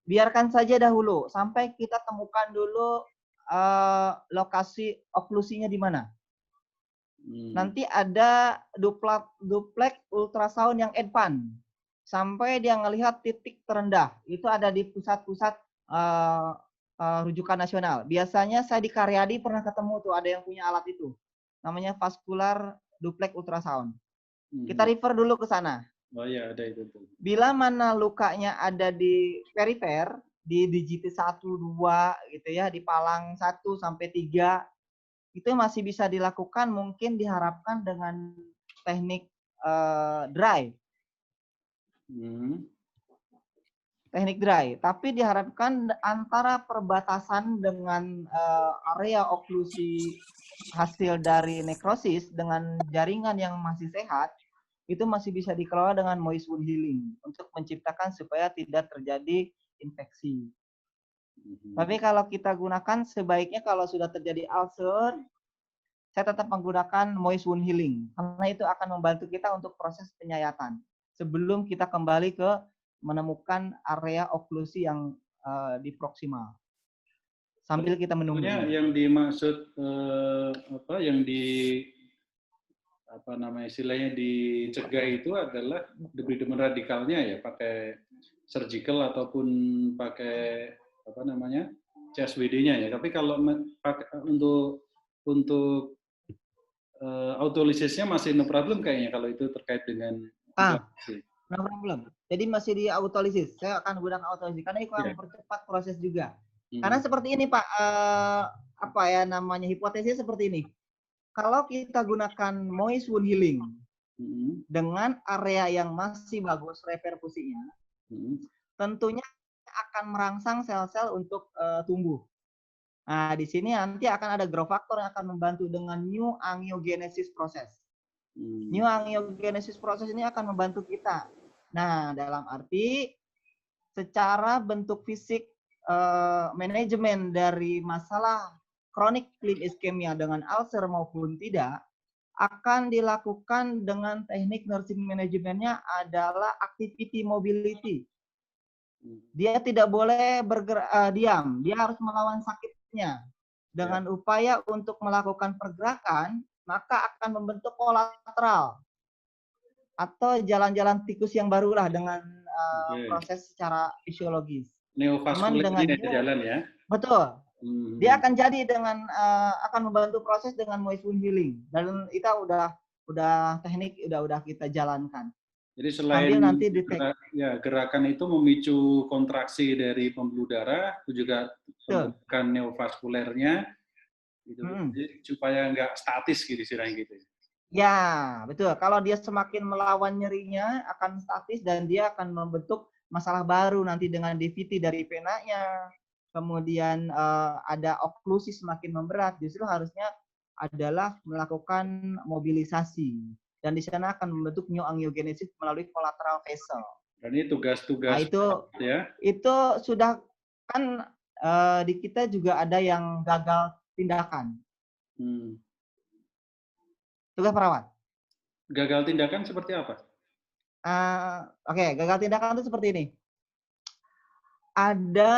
biarkan saja dahulu sampai kita temukan dulu lokasi oklusinya di mana. Nanti ada duplex ultrasound yang advance sampai dia ngelihat titik terendah. Itu ada di pusat-pusat rujukan nasional. Biasanya saya di Karyadi pernah ketemu tuh ada yang punya alat itu. Namanya vascular duplex ultrasound. Kita refer dulu ke sana. Oh iya, ada itu tuh. Bila mana lukanya ada di perifer, di digit 1, 2 gitu ya, di palang 1 sampai 3, itu masih bisa dilakukan, mungkin diharapkan dengan teknik dry. Teknik dry, tapi diharapkan antara perbatasan dengan area oklusi hasil dari nekrosis dengan jaringan yang masih sehat, itu masih bisa dikelola dengan moist wound healing untuk menciptakan supaya tidak terjadi infeksi. Tapi kalau kita gunakan, sebaiknya kalau sudah terjadi ulcer, saya tetap menggunakan moist wound healing, karena itu akan membantu kita untuk proses penyayatan sebelum kita kembali ke menemukan area oklusi yang di proksimal. Sambil kita menunggu. Yang dimaksud istilahnya dicegah itu adalah debridement radikalnya ya, pakai surgical ataupun pakai CSWD-nya ya. Tapi kalau untuk autolisisnya masih no problem kayaknya kalau itu terkait dengan no problem. Jadi masih di autolisis. Saya akan gunakan autolisis karena itu akan mempercepat proses juga. Karena seperti ini Pak, hipotesis seperti ini. Kalau kita gunakan moist wound healing dengan area yang masih bagus reperfusinya, tentunya akan merangsang sel-sel untuk tumbuh. Nah, di sini nanti akan ada growth factor yang akan membantu dengan new angiogenesis proses. New angiogenesis proses ini akan membantu kita. Nah, dalam arti secara bentuk fisik manajemen dari masalah kronik clean ischemia dengan ulcer maupun tidak akan dilakukan dengan teknik nursing manajemennya adalah activity mobility. Dia tidak boleh bergerak diam, dia harus melawan sakitnya dengan upaya untuk melakukan pergerakan, maka akan membentuk kolateral atau jalan-jalan tikus yang barulah dengan proses secara fisiologis. Neovaskularnya jalan ya. Betul. Dia akan jadi dengan akan membantu proses dengan moist wound healing, dan kita udah teknik udah kita jalankan. Jadi selain nanti gerakan itu memicu kontraksi dari pembuluh darah, itu juga pembentukan neovaskulernya, gitu. Jadi supaya nggak statis gitu istilahnya gitu. Ya, betul. Kalau dia semakin melawan nyerinya akan statis dan dia akan membentuk masalah baru nanti dengan DVT dari venanya. Kemudian ada oklusi semakin memberat. Justru harusnya adalah melakukan mobilisasi. Dan di sana akan membentuk new angiogenesis melalui collateral vessel. Dan ini tugas-tugas itu sudah kan di kita juga ada yang gagal tindakan. Tugas perawat. Gagal tindakan seperti apa? Oke, gagal tindakan itu seperti ini. Ada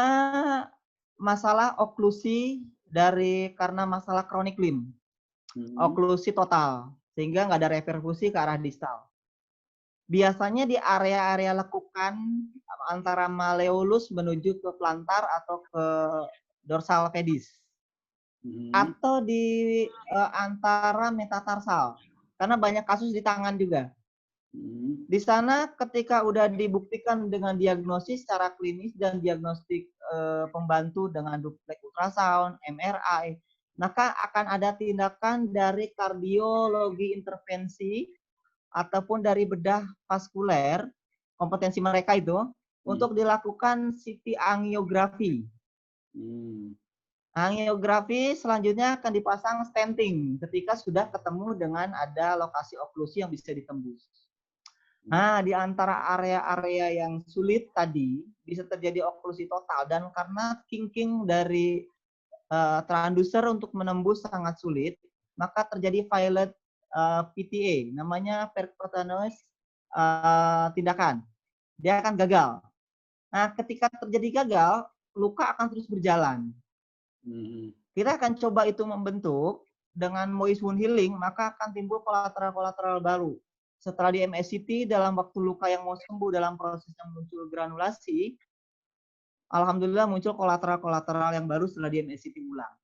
masalah oklusi karena masalah kronik limb. Oklusi total, sehingga nggak ada reperfusi ke arah distal. Biasanya di area-area lekukan antara malleolus menuju ke plantar atau ke dorsal pedis. Atau di antara metatarsal. Karena banyak kasus di tangan juga. Di sana ketika udah dibuktikan dengan diagnosis secara klinis dan diagnostik pembantu dengan duplex ultrasound, MRI, maka akan ada tindakan dari kardiologi intervensi ataupun dari bedah vaskuler, kompetensi mereka itu, untuk dilakukan CT angiografi. Angiografi selanjutnya akan dipasang stenting ketika sudah ketemu dengan ada lokasi oklusi yang bisa ditembus. Nah, di antara area-area yang sulit tadi, bisa terjadi oklusi total, dan karena kinking dari transducer untuk menembus sangat sulit, maka terjadi violet PTA, namanya percutaneous tindakan. Dia akan gagal. Nah, ketika terjadi gagal, luka akan terus berjalan. Kita akan coba itu membentuk dengan moist wound healing, maka akan timbul kolateral-kolateral baru. Setelah di MSCT, dalam waktu luka yang mau sembuh dalam proses yang muncul granulasi, alhamdulillah muncul kolateral-kolateral yang baru setelah di MSCT ulang.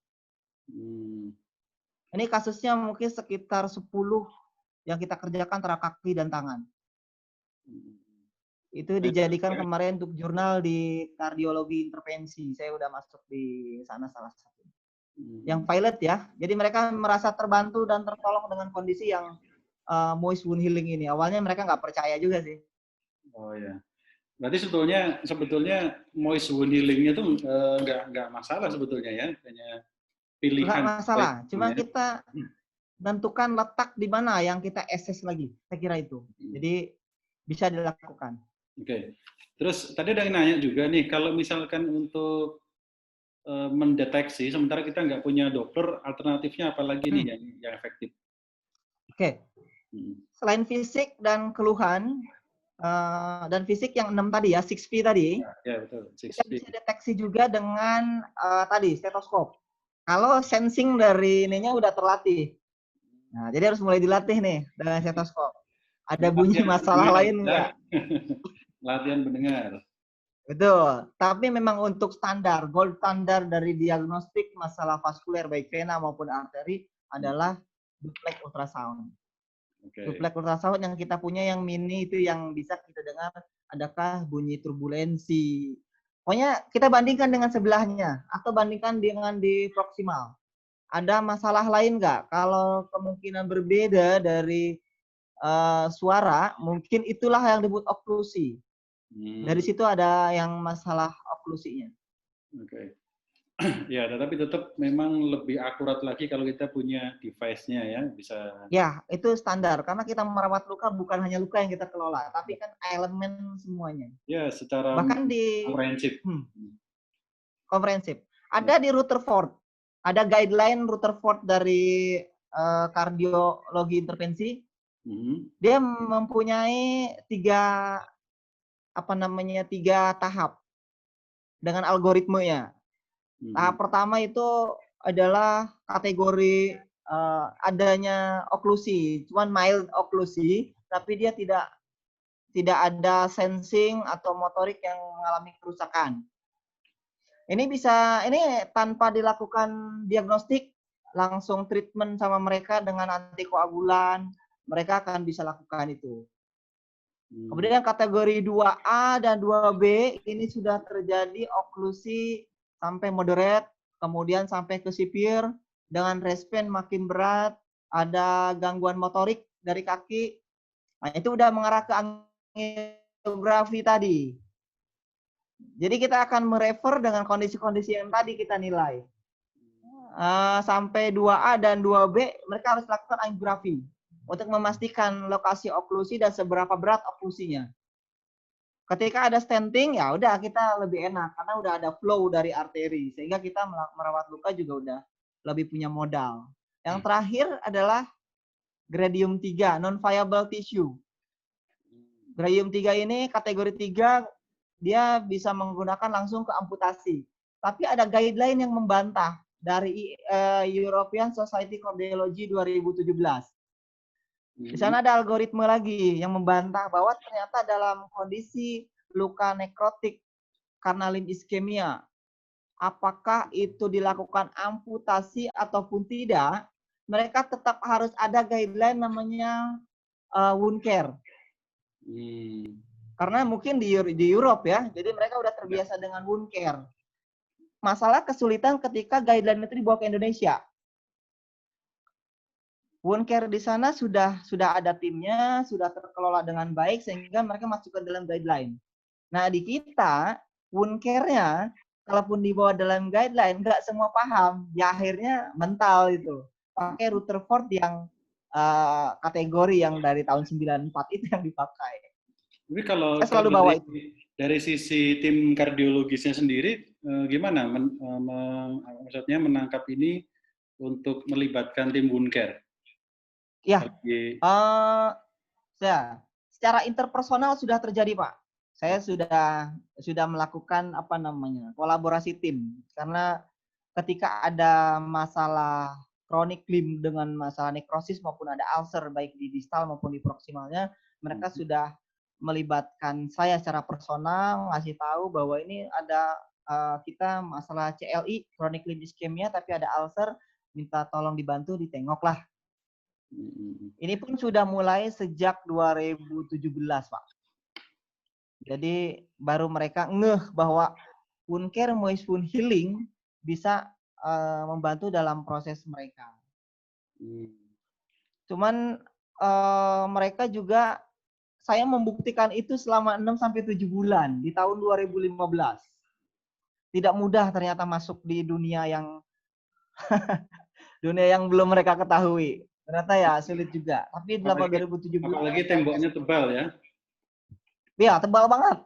Ini kasusnya mungkin sekitar 10 yang kita kerjakan antara kaki dan tangan. Itu dijadikan kemarin untuk jurnal di kardiologi intervensi. Saya udah masuk di sana salah satu. Yang pilot ya. Jadi mereka merasa terbantu dan tertolong dengan kondisi yang moist wound healing ini. Awalnya mereka nggak percaya juga sih. Oh ya. Berarti sebetulnya moist wound healing-nya itu nggak masalah sebetulnya ya. Hanya pilihan. Nggak masalah. Cuma kita tentukan letak di mana yang kita assess lagi. Saya kira itu. Jadi bisa dilakukan. Oke. Terus tadi ada yang nanya juga nih, kalau misalkan untuk mendeteksi, sementara kita nggak punya dokter, alternatifnya apa lagi nih yang efektif? Oke. Selain fisik dan keluhan, dan fisik yang 6 tadi ya, 6P tadi, ya betul. 6P. Kita bisa deteksi juga dengan tadi stetoskop. Kalau sensing dari ininya udah terlatih. Nah, jadi harus mulai dilatih nih dengan stetoskop. Ada bunyi masalah lain enggak? Latihan mendengar. Betul. Tapi memang untuk standar, gold standar dari diagnostik masalah vaskuler baik vena maupun arteri adalah duplex ultrasound. Duplex ultrasound yang kita punya yang mini itu yang bisa kita dengar adakah bunyi turbulensi. Pokoknya kita bandingkan dengan sebelahnya atau bandingkan dengan di proksimal. Ada masalah lain nggak? Kalau kemungkinan berbeda dari suara, mungkin itulah yang disebut oklusi. Dari situ ada yang masalah oklusinya. Oke. Ya, tapi tetap memang lebih akurat lagi kalau kita punya device-nya ya, bisa. Ya, itu standar karena kita merawat luka bukan hanya luka yang kita kelola, tapi kan elemen semuanya. Ya, secara bahkan di komprehensif. Komprehensif. Ada di Rutherford. Ada guideline Rutherford dari kardiologi intervensi. Dia mempunyai 3 tahap dengan algoritmenya. Tahap pertama itu adalah kategori adanya oklusi, cuman mild oklusi, tapi dia tidak ada sensing atau motorik yang mengalami kerusakan. Ini tanpa dilakukan diagnostik, langsung treatment sama mereka dengan antikoagulan, mereka akan bisa lakukan itu. Kemudian kategori 2A dan 2B ini sudah terjadi oklusi sampai moderate, kemudian sampai ke severe dengan respen makin berat, ada gangguan motorik dari kaki. Nah, itu udah mengarah ke angiografi tadi. Jadi kita akan merefer dengan kondisi-kondisi yang tadi kita nilai. Sampai 2A dan 2B mereka harus lakukan angiografi untuk memastikan lokasi oklusi dan seberapa berat oklusinya. Ketika ada stenting, ya udah kita lebih enak karena udah ada flow dari arteri sehingga kita merawat luka juga udah lebih punya modal. Yang terakhir adalah gradium 3, non-viable tissue. Gradium 3 ini kategori 3, dia bisa menggunakan langsung ke amputasi. Tapi ada guideline yang membantah dari European Society Cardiology 2017. Di sana ada algoritma lagi yang membantah bahwa ternyata dalam kondisi luka nekrotik karena limb iskemia, apakah itu dilakukan amputasi ataupun tidak, mereka tetap harus ada guideline namanya wound care. Karena mungkin di Europe ya, jadi mereka udah terbiasa dengan wound care. Masalah kesulitan ketika guideline itu dibawa ke Indonesia. Wound care di sana sudah ada timnya, sudah terkelola dengan baik sehingga mereka masuk ke dalam guideline. Nah di kita wound care-nya kalaupun dibawa dalam guideline nggak semua paham, ya akhirnya mental itu. Pakai Rutherford yang kategori yang dari tahun 94 itu yang dipakai. Tapi kalau saya selalu bawa itu. Dari sisi tim kardiologisnya sendiri, gimana? Maksudnya menangkap ini untuk melibatkan tim wound care? Ya, secara interpersonal sudah terjadi, Pak. Saya sudah melakukan kolaborasi tim, karena ketika ada masalah kronik limb dengan masalah nekrosis maupun ada ulcer baik di distal maupun di proksimalnya, mereka sudah melibatkan saya secara personal, ngasih tahu bahwa ini ada kita masalah CLI, chronic limb ischemia, tapi ada ulcer, minta tolong dibantu, ditengoklah. Ini pun sudah mulai sejak 2017, Pak. Jadi baru mereka ngeh bahwa wound care, moist wound healing bisa membantu dalam proses mereka. Cuman mereka juga, saya membuktikan itu selama 6-7 bulan di tahun 2015. Tidak mudah ternyata masuk di dunia yang dunia yang belum mereka ketahui. Ternyata ya sulit juga. Tapi di 2017. Apalagi temboknya tebal ya. Iya, tebal banget.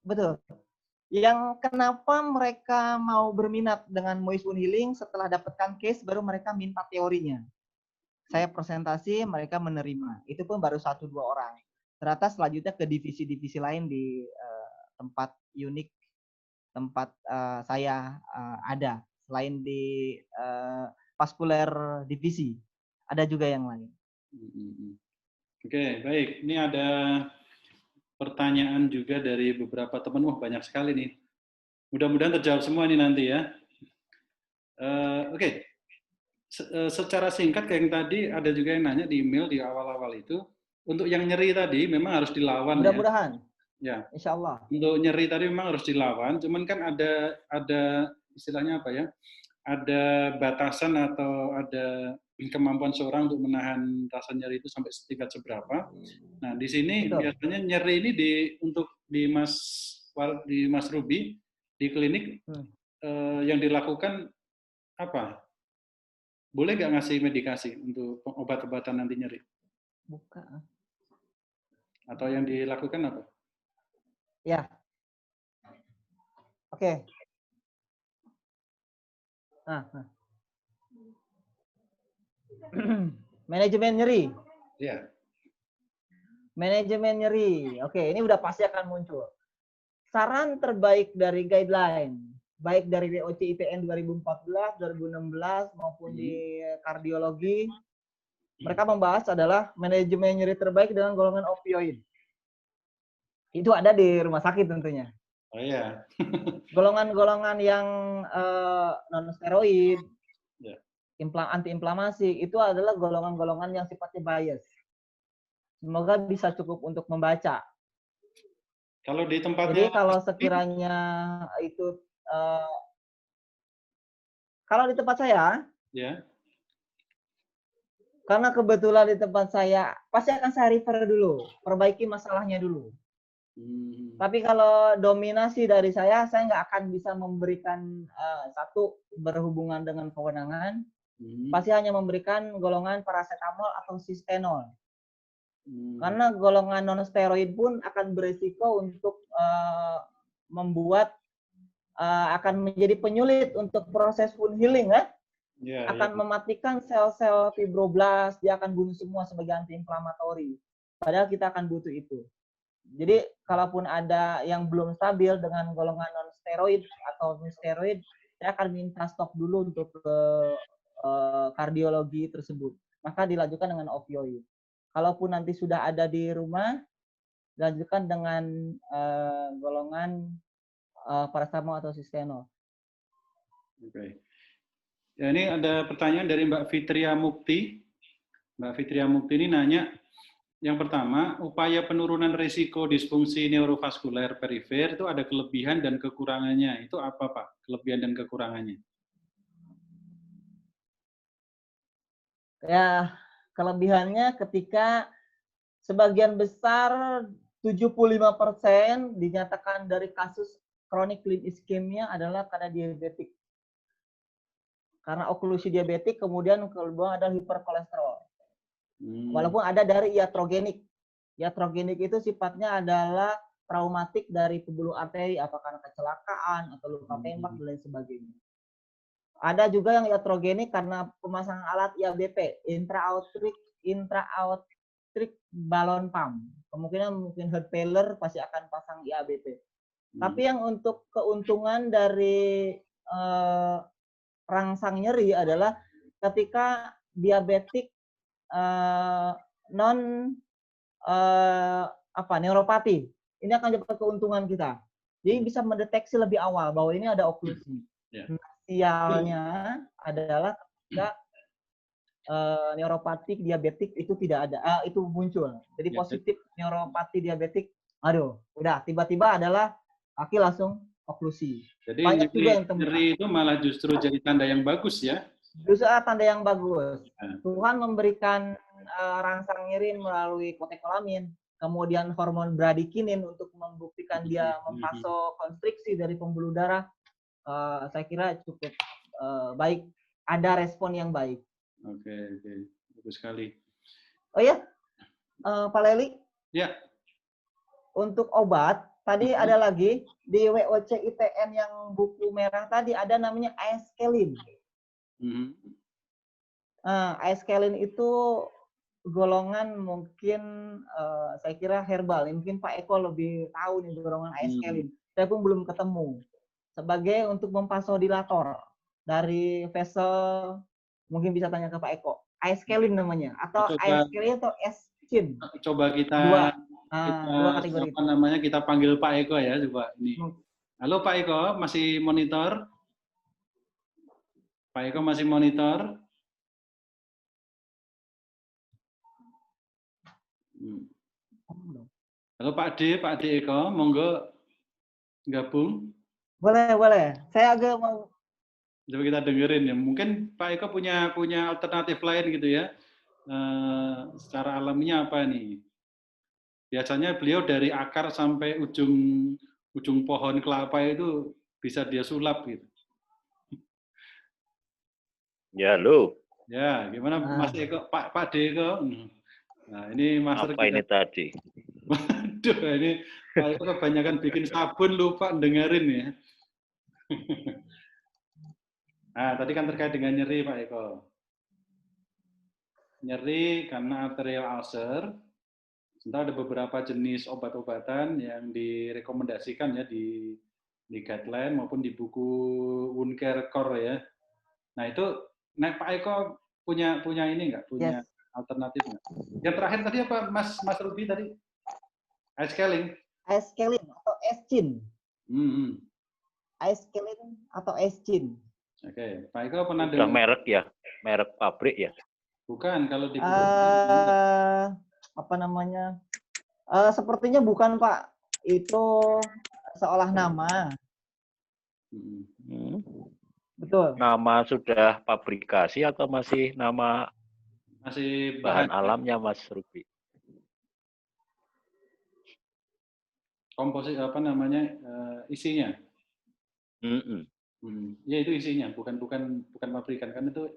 Betul. Yang kenapa mereka mau berminat dengan moist wound healing setelah dapatkan case baru mereka minta teorinya. Saya presentasi, mereka menerima. Itu pun baru 1-2 orang. Ternyata selanjutnya ke divisi-divisi lain di tempat unik, tempat saya ada. Selain di vaskuler divisi, ada juga yang lain. Oke, baik. Ini ada pertanyaan juga dari beberapa teman. Wah, banyak sekali nih. Mudah-mudahan terjawab semua nih nanti ya. Oke. Secara singkat kayak yang tadi ada juga yang nanya di email di awal-awal itu, untuk yang nyeri tadi memang harus dilawan. Mudah-mudahan. Ya. Insya Allah. Untuk nyeri tadi memang harus dilawan, cuman kan ada istilahnya apa ya? Ada batasan atau ada kemampuan seorang untuk menahan rasa nyeri itu sampai tingkat seberapa. Nah, di sini biasanya nyeri ini untuk di Mas Ruby di klinik yang dilakukan apa? Boleh nggak ngasih medikasi untuk obat-obatan nanti nyeri? Bukan. Atau yang dilakukan apa? Ya. Oke. Manajemen nyeri. Iya. Manajemen nyeri. Oke, ini udah pasti akan muncul. Saran terbaik dari guideline, baik dari WOC IPN 2014, 2016 maupun di kardiologi, mereka membahas adalah manajemen nyeri terbaik dengan golongan opioid. Itu ada di rumah sakit tentunya. Oh iya. Golongan-golongan yang non-steroid, anti-inflamasi, itu adalah golongan-golongan yang sifatnya bias. Semoga bisa cukup untuk membaca. Kalau di tempatnya. Jadi kalau sekiranya itu, kalau di tempat saya, ya. Karena kebetulan di tempat saya, pasti akan saya refer dulu, perbaiki masalahnya dulu. Tapi kalau dominasi dari saya nggak akan bisa memberikan satu berhubungan dengan kewenangan, pasti hanya memberikan golongan paracetamol atau sistenol. Karena golongan non-steroid pun akan berisiko untuk membuat akan menjadi penyulit untuk proses wound healing, kan? akan mematikan sel-sel fibroblast, dia akan bunuh semua sebagai antiinflamatori. Padahal kita akan butuh itu. Jadi kalaupun ada yang belum stabil dengan golongan non-steroid atau steroid, saya akan minta stop dulu untuk kardiologi tersebut. Maka dilanjutkan dengan opioid. Kalaupun nanti sudah ada di rumah, dilanjutkan dengan golongan paracetamol atau Sustenol. Oke. Ya, ini ada pertanyaan dari Mbak Fitria Mukti. Mbak Fitria Mukti ini nanya, yang pertama, upaya penurunan risiko disfungsi neurovaskuler perifer itu ada kelebihan dan kekurangannya. Itu apa, Pak? Kelebihan dan kekurangannya? Ya, kelebihannya ketika sebagian besar 75% dinyatakan dari kasus chronic limb ischemia adalah karena diabetik. Karena oklusi diabetik, kemudian kedua adalah hiperkolesterol. Walaupun ada dari iatrogenik. Iatrogenik itu sifatnya adalah traumatik dari pembuluh arteri, apakah karena kecelakaan atau luka tembak dan lain sebagainya. Ada juga yang iatrogenik karena pemasangan alat IABP, intra-aortic balloon pump. Kemungkinan mungkin heart failure pasti akan pasang IABP. Tapi yang untuk keuntungan dari rangsang nyeri adalah ketika diabetik neuropati. Ini akan dapat keuntungan kita. Jadi bisa mendeteksi lebih awal bahwa ini ada oklusi. Sialnya adalah ketika neuropatik diabetik itu tidak ada, itu muncul. Jadi positif neuropati diabetik, aduh, udah tiba-tiba adalah kaki langsung oklusi. Jadi nyeri itu malah justru jadi tanda yang bagus ya? Justru tanda yang bagus. Tuhan memberikan rangsang nyeri melalui katekolamin, kemudian hormon bradikinin untuk membuktikan dia mempaso konstriksi dari pembuluh darah. Saya kira cukup baik. Ada respon yang baik. Oke. Bagus sekali. Oh ya, Pak Leli? Ya. Untuk obat, tadi ada lagi di WOC ITN yang buku merah tadi ada namanya Aeskelin. Aeskelin itu golongan mungkin saya kira herbal. Mungkin Pak Eko lebih tahu nih golongan Aeskelin. Saya pun belum ketemu. Sebagai untuk memvasodilator dari vessel, mungkin bisa tanya ke Pak Eko. Aeskelin namanya atau Aeskelin atau Eschin. Coba kita dua kategori. Apa namanya, kita panggil Pak Eko ya, coba ini. Halo Pak Eko, masih monitor? Pak Eko masih monitor? Halo Pak D Eko, monggo gabung. Boleh. Saya agak mau. Coba kita dengerin ya. Mungkin Pak Eko punya alternatif lain gitu ya. Secara alaminya apa nih? Biasanya beliau dari akar sampai ujung pohon kelapa itu bisa dia sulap gitu. Ya, lo. Ya, gimana Mas Eko, Pak D Eko? Nah, ini Master apa ini tadi? Waduh, ini Pak Eko kebanyakan bikin sabun lupa dengerin ya. Nah, tadi kan terkait dengan nyeri Pak Eko. Nyeri karena arterial ulcer. Sementara ada beberapa jenis obat-obatan yang direkomendasikan ya di guideline maupun di buku Wound Care Core ya. Nah itu, Pak Eko punya ini nggak? Punya alternatif nggak? Yang terakhir tadi apa Mas Ruby tadi? Aeskelin atau Eschin. Aeskelin atau Eschin. Oke, Pak Eko pernah dengar merek ya? Merek pabrik ya? Bukan, kalau di apa namanya? Sepertinya bukan, Pak. Itu seolah nama. Betul. Nama sudah pabrikasi atau masih nama bahan alamnya, Mas Ruby? Komposisi apa namanya? Isinya? Ya itu isinya, bukan pabrikan kan itu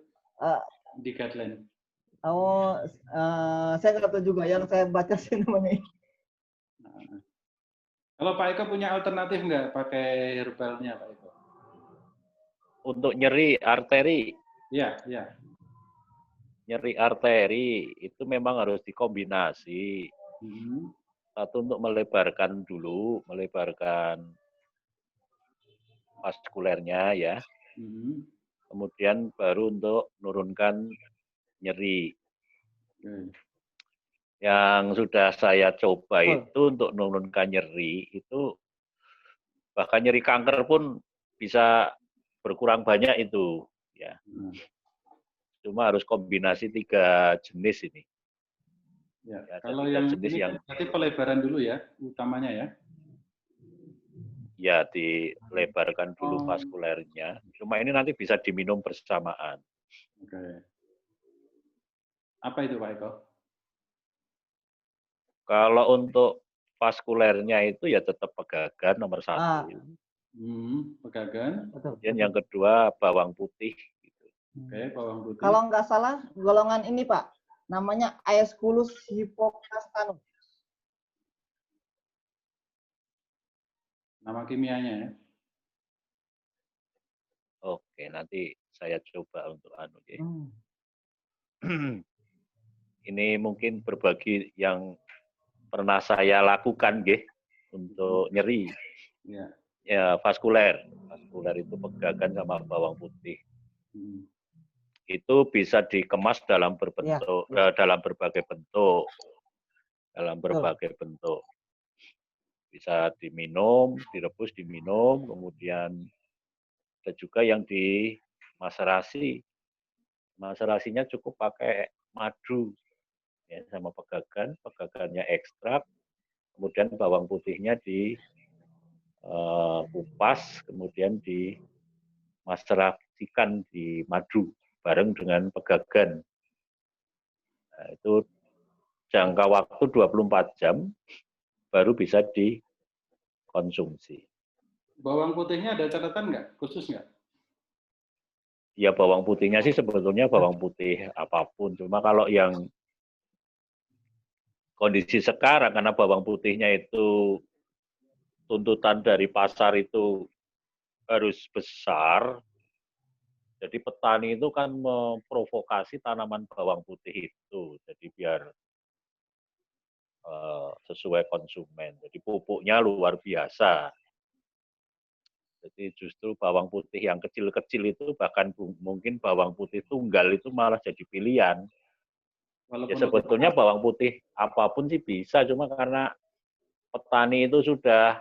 di guideline. Saya nggak tahu juga, yang saya baca sih namanya. Kalau Pak Eko punya alternatif nggak pakai herbalnya Pak Eko? Untuk nyeri arteri Iya, iya. Nyeri arteri itu memang harus dikombinasi. Satu untuk melebarkan dulu, melebarkan vaskulernya ya. Kemudian baru untuk menurunkan nyeri. Yang sudah saya coba itu untuk menurunkan nyeri itu bahkan nyeri kanker pun bisa berkurang banyak itu ya. Cuma harus kombinasi 3 jenis ini. Ya, Ya, kalau ada yang jenis ini yang berarti pelebaran dulu ya, utamanya ya. ya dilebarkan dulu vaskulernya. Cuma ini nanti bisa diminum bersamaan. Oke. Apa itu Pak Eko? Kalau untuk vaskulernya itu ya tetap pegagan nomor 1. Pegagan. Kemudian yang kedua bawang putih. Oke, bawang putih. Kalau nggak salah golongan ini Pak, namanya Aesculus hypocastanus. Nama kimianya ya. Oke, nanti saya coba untuk anu ya. Ini mungkin berbagi yang pernah saya lakukan nggih untuk nyeri. Ya. Ya, vaskuler. Vaskuler itu pegagan sama bawang putih. Itu bisa dikemas dalam berbentuk dalam berbagai bentuk. Dalam berbagai bentuk. Bisa diminum, direbus, diminum, kemudian ada juga yang dimaserasi. Maserasinya cukup pakai madu ya, sama pegagan, pegagannya ekstrak, kemudian bawang putihnya kupas, kemudian dimaserasikan di madu bareng dengan pegagan. Nah, itu jangka waktu 24 jam baru bisa dikonsumsi. Bawang putihnya ada catatan nggak? Khusus nggak? Ya bawang putihnya sih sebetulnya bawang putih apapun. Cuma kalau yang kondisi sekarang karena bawang putihnya itu tuntutan dari pasar itu harus besar. Jadi petani itu kan memprovokasi tanaman bawang putih itu. Jadi biar sesuai konsumen. Jadi pupuknya luar biasa. Jadi justru bawang putih yang kecil-kecil itu bahkan mungkin bawang putih tunggal itu malah jadi pilihan. Walaupun Ya sebetulnya bawang putih apapun sih bisa, cuma karena petani itu sudah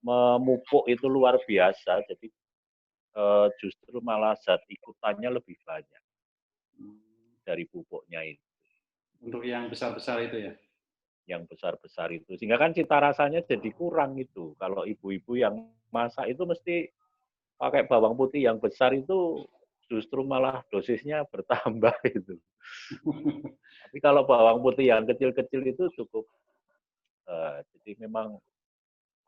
memupuk itu luar biasa, jadi justru malah zat ikutannya lebih banyak dari pupuknya itu. Untuk yang besar-besar itu ya? Yang besar-besar itu. Sehingga kan cita rasanya jadi kurang itu. Kalau ibu-ibu yang masak itu mesti pakai bawang putih yang besar itu justru malah dosisnya bertambah itu. Tapi kalau bawang putih yang kecil-kecil itu cukup. Jadi memang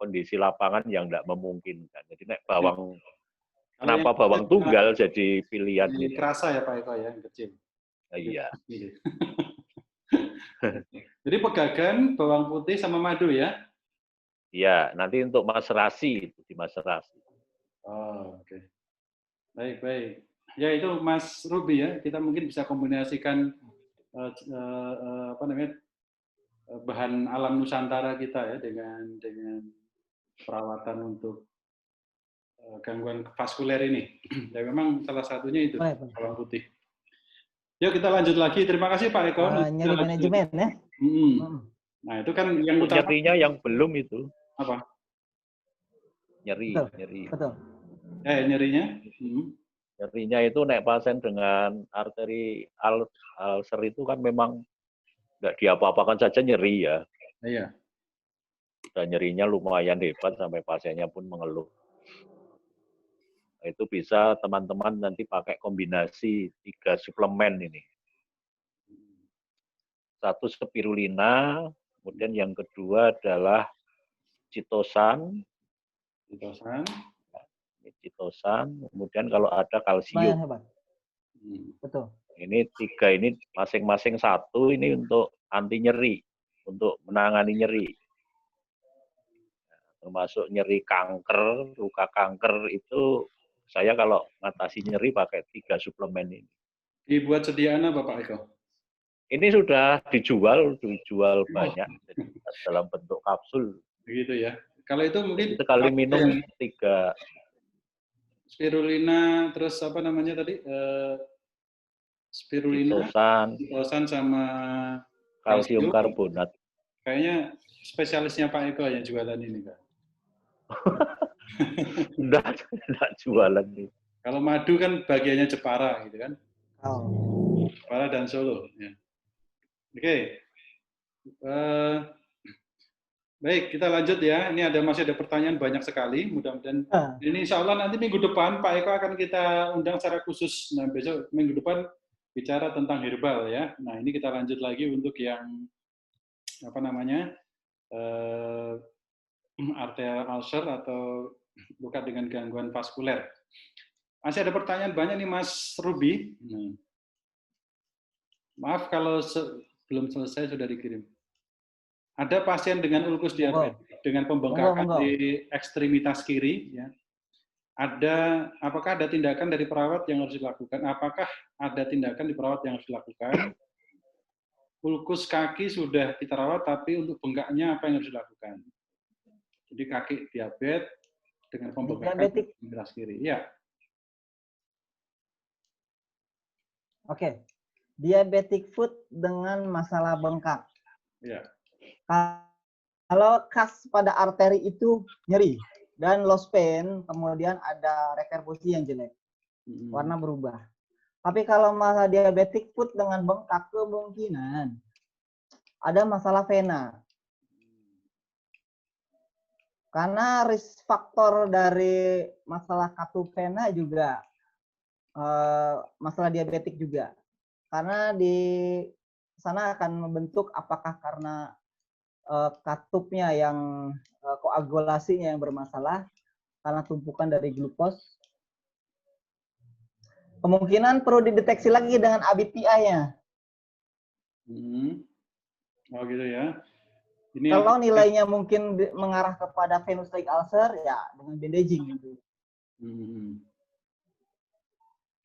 kondisi lapangan yang tidak memungkinkan. Jadi nek bawang, kenapa bawang tunggal jadi pilihan? Jadi kerasa ya Pak Eko ya, yang kecil. Iya. Jadi pegagan, bawang putih sama madu ya? Iya, nanti untuk maserasi itu dimaserasi. Oh, oke. Baik, baik. Ya itu Mas Ruby ya, kita mungkin bisa kombinasikan bahan alam Nusantara kita ya dengan perawatan untuk gangguan vaskuler ini. Ya memang salah satunya itu bawang putih. Yuk kita lanjut lagi. Terima kasih Pak Eko. Nyeri manajemen ya. Nah itu kan yang utama. Nyerinya yang belum itu. Apa? Nyeri. Betul. Nyerinya? Nyerinya itu nek pasien dengan arteri ulcer itu kan memang nggak diapa-apakan saja nyeri ya. Iya. Dan nyerinya lumayan hebat sampai pasiennya pun mengeluh. Itu bisa teman-teman nanti pakai kombinasi 3 suplemen ini. 1 spirulina, kemudian yang kedua adalah citosan. Citosan, kemudian kalau ada kalsium. Betul. Ini 3 ini masing-masing 1 ini untuk anti nyeri, untuk menangani nyeri. Termasuk nyeri kanker, luka kanker itu Saya kalau ngatasi nyeri pakai 3 suplemen ini. Dibuat sediaan apa Pak Eko? Ini sudah dijual banyak jadi dalam bentuk kapsul. Begitu ya. Kalau itu mungkin Sekali minum 3 spirulina, terus apa namanya tadi? Spirulina, Citosan sama kalsium karbonat. Kayaknya spesialisnya Pak Eko yang jualan ini, Kak. Enggak jualan nih. Kalau madu kan bagiannya Jepara gitu kan. Oh. Jepara dan Solo. Ya. Oke. Baik, kita lanjut ya. Ini masih ada pertanyaan banyak sekali. Mudah-mudahan ini insya Allah nanti minggu depan Pak Eko akan kita undang secara khusus. Nah, besok minggu depan bicara tentang herbal ya. Nah, ini kita lanjut lagi untuk yang apa namanya? Arterial ulcer atau luka dengan gangguan vaskuler. Masih ada pertanyaan banyak nih Mas Ruby. Maaf kalau belum selesai sudah dikirim. Ada pasien dengan ulkus diabetes dengan pembengkakan di ekstremitas kiri. Ya. Apakah ada tindakan dari perawat yang harus dilakukan? Apakah ada tindakan di perawat yang harus dilakukan? Ulkus kaki sudah kita rawat, tapi untuk bengkaknya apa yang harus dilakukan? Jadi kaki diabetes dengan pembengkakan di ekstremitas kiri. Ya. Oke. Diabetic foot dengan masalah bengkak. Ya. Kalau khas pada arteri itu nyeri dan lost pain, kemudian ada reperfusi yang jelek, warna berubah. Tapi kalau masalah diabetic foot dengan bengkak, kemungkinan ada masalah vena. Karena risk faktor dari masalah katup vena juga masalah diabetik juga. Karena di sana akan membentuk apakah karena katupnya yang koagulasinya yang bermasalah karena tumpukan dari glukos. Kemungkinan perlu dideteksi lagi dengan ABPI-nya. Oh gitu ya. Ini kalau nilainya mungkin mengarah kepada venous leg ulcer, ya dengan bandaging.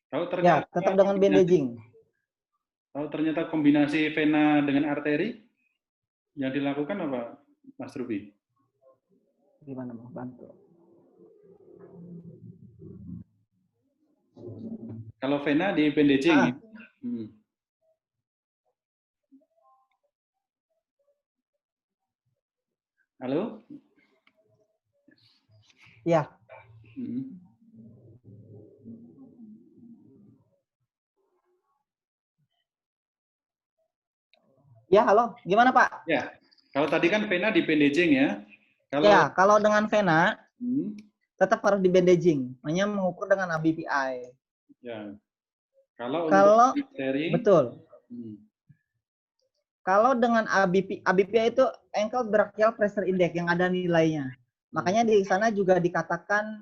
Kalau ternyata, ya, tetap dengan bandaging. Kalau ternyata kombinasi vena dengan arteri, yang dilakukan apa, Mas Ruby? Gimana, Mas? Bantu. Kalau vena di bandaging. Halo? Ya. Ya, halo. Gimana, Pak? Ya. Kalau tadi kan vena di bandaging ya. Kalau dengan vena, tetap harus di bandaging. Hanya mengukur dengan ABPI. Ya. Kalau arteri, betul. Kalau dengan ABPI itu ankle brachial pressure index yang ada nilainya. Makanya di sana juga dikatakan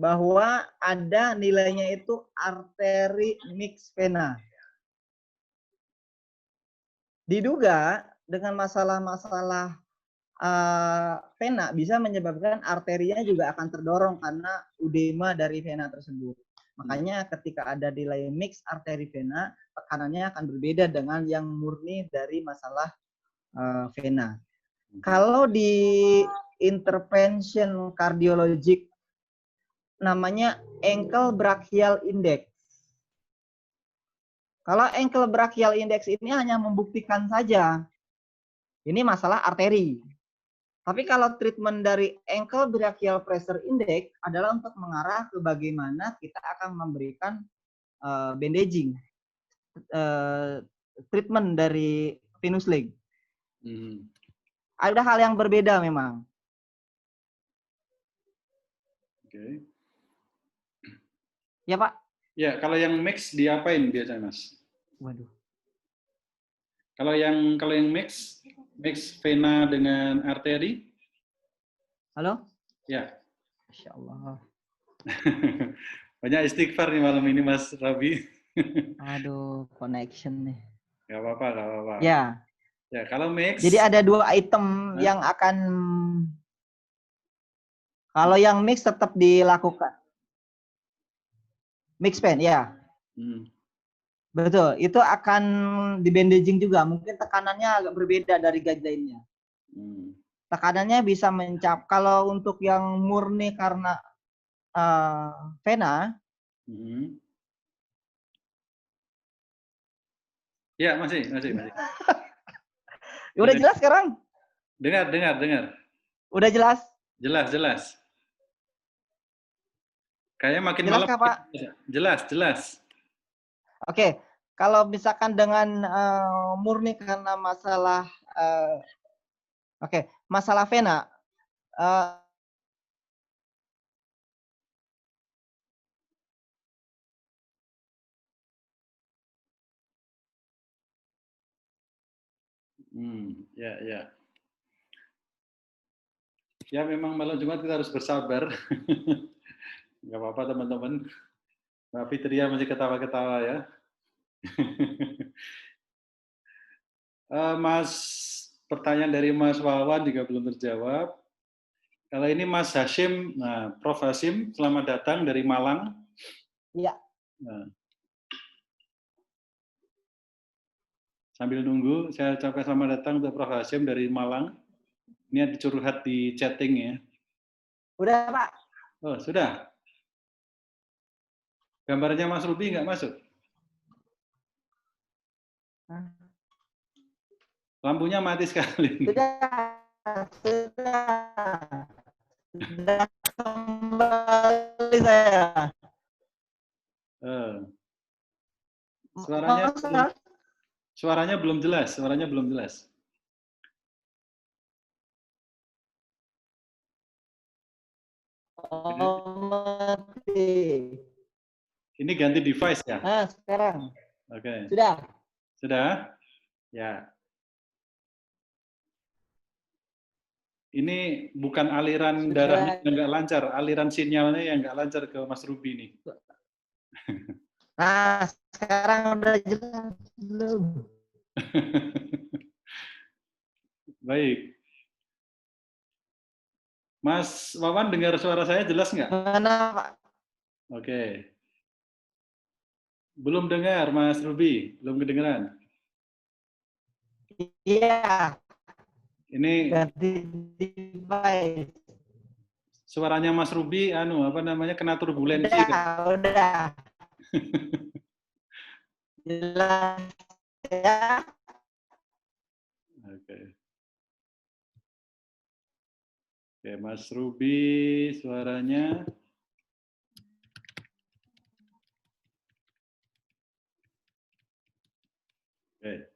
bahwa ada nilainya itu arteri mix vena. Diduga dengan masalah-masalah vena bisa menyebabkan arterinya juga akan terdorong karena edema dari vena tersebut. Makanya ketika ada nilai mix arteri vena, tekanannya akan berbeda dengan yang murni dari masalah vena. Kalau di intervention kardiologik namanya ankle brachial index. Kalau ankle brachial index ini hanya membuktikan saja ini masalah arteri. Tapi kalau treatment dari ankle brachial pressure index adalah untuk mengarah ke bagaimana kita akan memberikan bandaging, treatment dari venous leg. Ada hal yang berbeda memang. Oke. Ya, Pak? Ya, kalau yang mix diapain biasanya, Mas? Waduh. Kalau yang mix vena dengan arteri? Halo? Ya. Masya Allah. Banyak istighfar nih malam ini, Mas Rabi. Aduh, connection nih. Gak apa-apa. Ya. Ya, kalau mix. Jadi ada 2 item yang akan Kalau yang mix tetap dilakukan. Mix pen, ya. Betul. Itu akan di bandaging juga. Mungkin tekanannya agak berbeda dari guideline-nya. Tekanannya bisa kalau untuk yang murni karena vena. Ya, masih. Udah jelas sekarang? Dengar. Udah jelas? Jelas. Kayaknya makin Jelas malam. kah, Pak? Jelas. Oke, kalau misalkan dengan murni karena masalah masalah vena, Ya. Ya memang malam Jumat kita harus bersabar. Nggak apa-apa teman-teman. Mbak Fitria masih ketawa-ketawa ya. Pertanyaan dari Mas Wawan juga belum terjawab. Kalau ini Mas Hashim, Prof Hashim, selamat datang dari Malang. Iya. Sambil nunggu, saya ucapkan selamat datang untuk Prof Hashim dari Malang. Ini ada curhat di chatting ya. Udah, Pak. Oh, sudah. Gambarnya Mas Ruby nggak masuk? Lampunya mati sekali. Sudah kembali saya. Suaranya belum jelas. Ini ganti device ya? Sekarang. Oke. Sudah? Ya. Ini bukan aliran darahnya yang nggak lancar, aliran sinyalnya yang nggak lancar ke Mas Ruby nih. Sekarang udah jelas belum? Baik. Mas Wawan dengar suara saya jelas nggak? Mana, Pak? Oke. Belum dengar, Mas Ruby? Belum kedengeran? Iya. Ini ganti device. Suaranya Mas Ruby, kena turbulensi. Udah. Jelas ya. Oke, Mas Ruby, suaranya. Oke.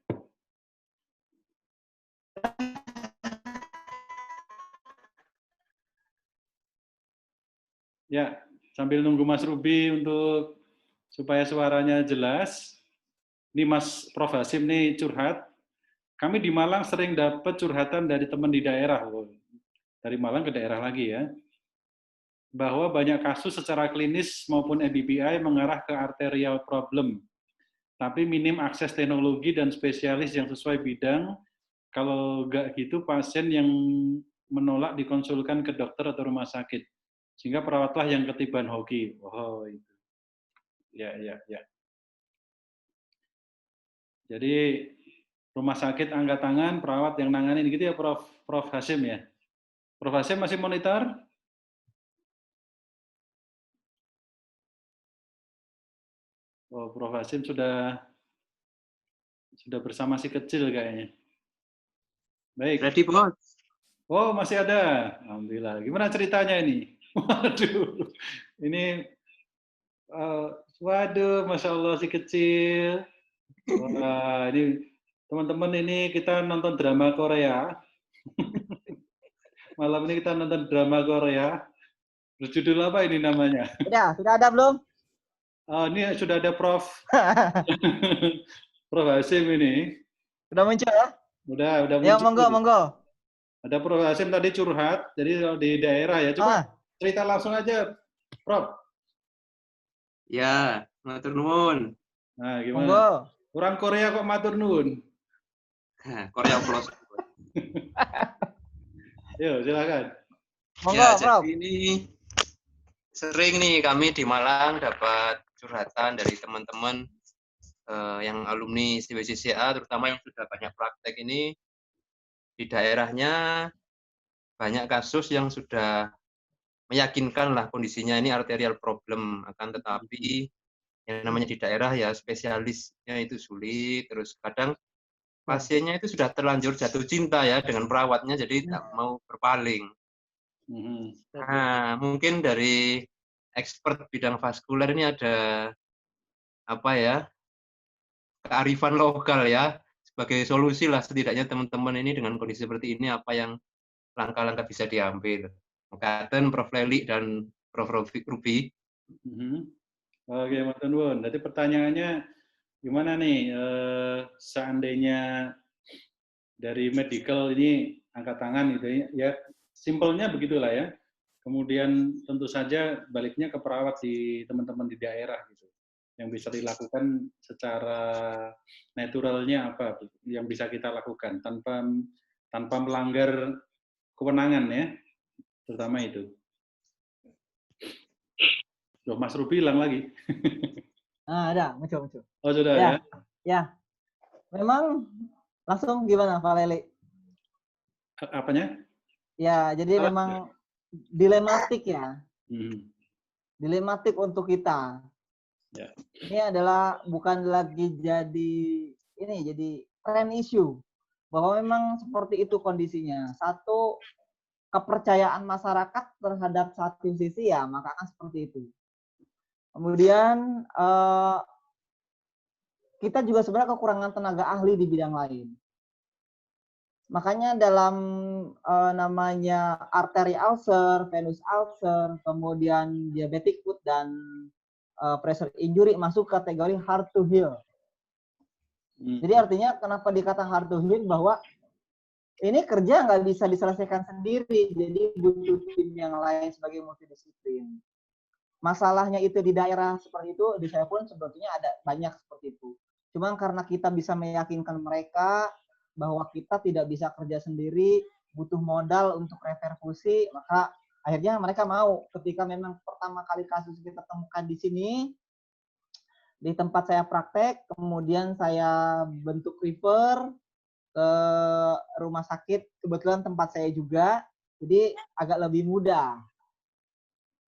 Ya, sambil nunggu Mas Ruby supaya suaranya jelas. Ini Mas Prof Hashim nih curhat. Kami di Malang sering dapat curhatan dari teman di daerah, dari Malang ke daerah lagi ya, bahwa banyak kasus secara klinis maupun MBBI mengarah ke arterial problem, tapi minim akses teknologi dan spesialis yang sesuai bidang. Kalau nggak gitu, pasien yang menolak dikonsulkan ke dokter atau rumah sakit. Sehingga perawatlah yang ketiban hoki. Oh, itu. Ya. Jadi rumah sakit angkat tangan, perawat yang nanganin gitu ya, Prof Hashim ya. Prof Hashim masih monitor? Oh, Prof Hashim sudah bersama si kecil kayaknya. Baik. Ready, Bos. Oh, masih ada. Alhamdulillah. Gimana ceritanya ini? Waduh, ini, waduh, Masya Allah si kecil. Wah, ini teman-teman, ini kita nonton drama Korea. Malam ini kita nonton drama Korea. Berjudul apa ini namanya? Sudah ada belum? Oh, ini sudah ada Prof. Prof Hashim ini. Udah muncul ya? Udah muncul. Ya, monggo. Ada Prof Hashim tadi curhat, jadi di daerah ya. Coba cerita langsung aja, Prof. Ya, matur nuwun. Nah, gimana? Monggo. Orang Korea kok matur nuwun? Korea plus. Yuk, silakan. Monggo, Ya, Prof. jadi ini sering nih kami di Malang dapat curhatan dari teman-teman yang alumni CWCCA, terutama yang sudah banyak praktek ini, di daerahnya banyak kasus yang sudah meyakinkan lah kondisinya ini arterial problem, akan tetapi yang namanya di daerah ya spesialisnya itu sulit, terus kadang pasiennya itu sudah terlanjur jatuh cinta ya dengan perawatnya, jadi tak mau berpaling. Nah, mungkin dari expert bidang vaskuler ini ada apa ya, kearifan lokal ya, sebagai solusi lah setidaknya teman-teman ini dengan kondisi seperti ini apa yang langkah-langkah bisa diambil. Mekaten, Prof. Leli dan Prof. Ruby. Oke, Mas Tunwun. Nanti pertanyaannya gimana nih seandainya dari medical ini angkat tangan gitu ya, simpelnya begitulah ya. Kemudian tentu saja baliknya ke perawat di teman-teman di daerah gitu. Yang bisa dilakukan secara naturalnya apa yang bisa kita lakukan tanpa melanggar kewenangan ya, terutama itu. Loh, Mas Ruby hilang lagi. Ada, muncul. Oh, sudah ya? Ya. Memang langsung gimana, Pak Leli? Apanya? Ya, jadi memang dilematik ya. Dilematik untuk kita. Ya. Ini adalah bukan lagi jadi trend issue bahwa memang seperti itu kondisinya. Satu, kepercayaan masyarakat terhadap satu sisi ya maka akan seperti itu. Kemudian kita juga sebenarnya kekurangan tenaga ahli di bidang lain. Makanya dalam namanya artery ulcer, venous ulcer, kemudian diabetic foot dan pressure injury masuk kategori hard to heal. Jadi artinya kenapa dikata hard to heal bahwa ini kerja nggak bisa diselesaikan sendiri, jadi butuh tim yang lain sebagai multidisiplin. Masalahnya itu di daerah seperti itu, di saya pun sebetulnya ada banyak seperti itu. Cuma karena kita bisa meyakinkan mereka bahwa kita tidak bisa kerja sendiri, butuh modal untuk reperfusi, maka akhirnya mereka mau. Ketika memang pertama kali kasus kita temukan di sini, di tempat saya praktek, kemudian saya bentuk refer ke rumah sakit, kebetulan tempat saya juga, jadi agak lebih mudah.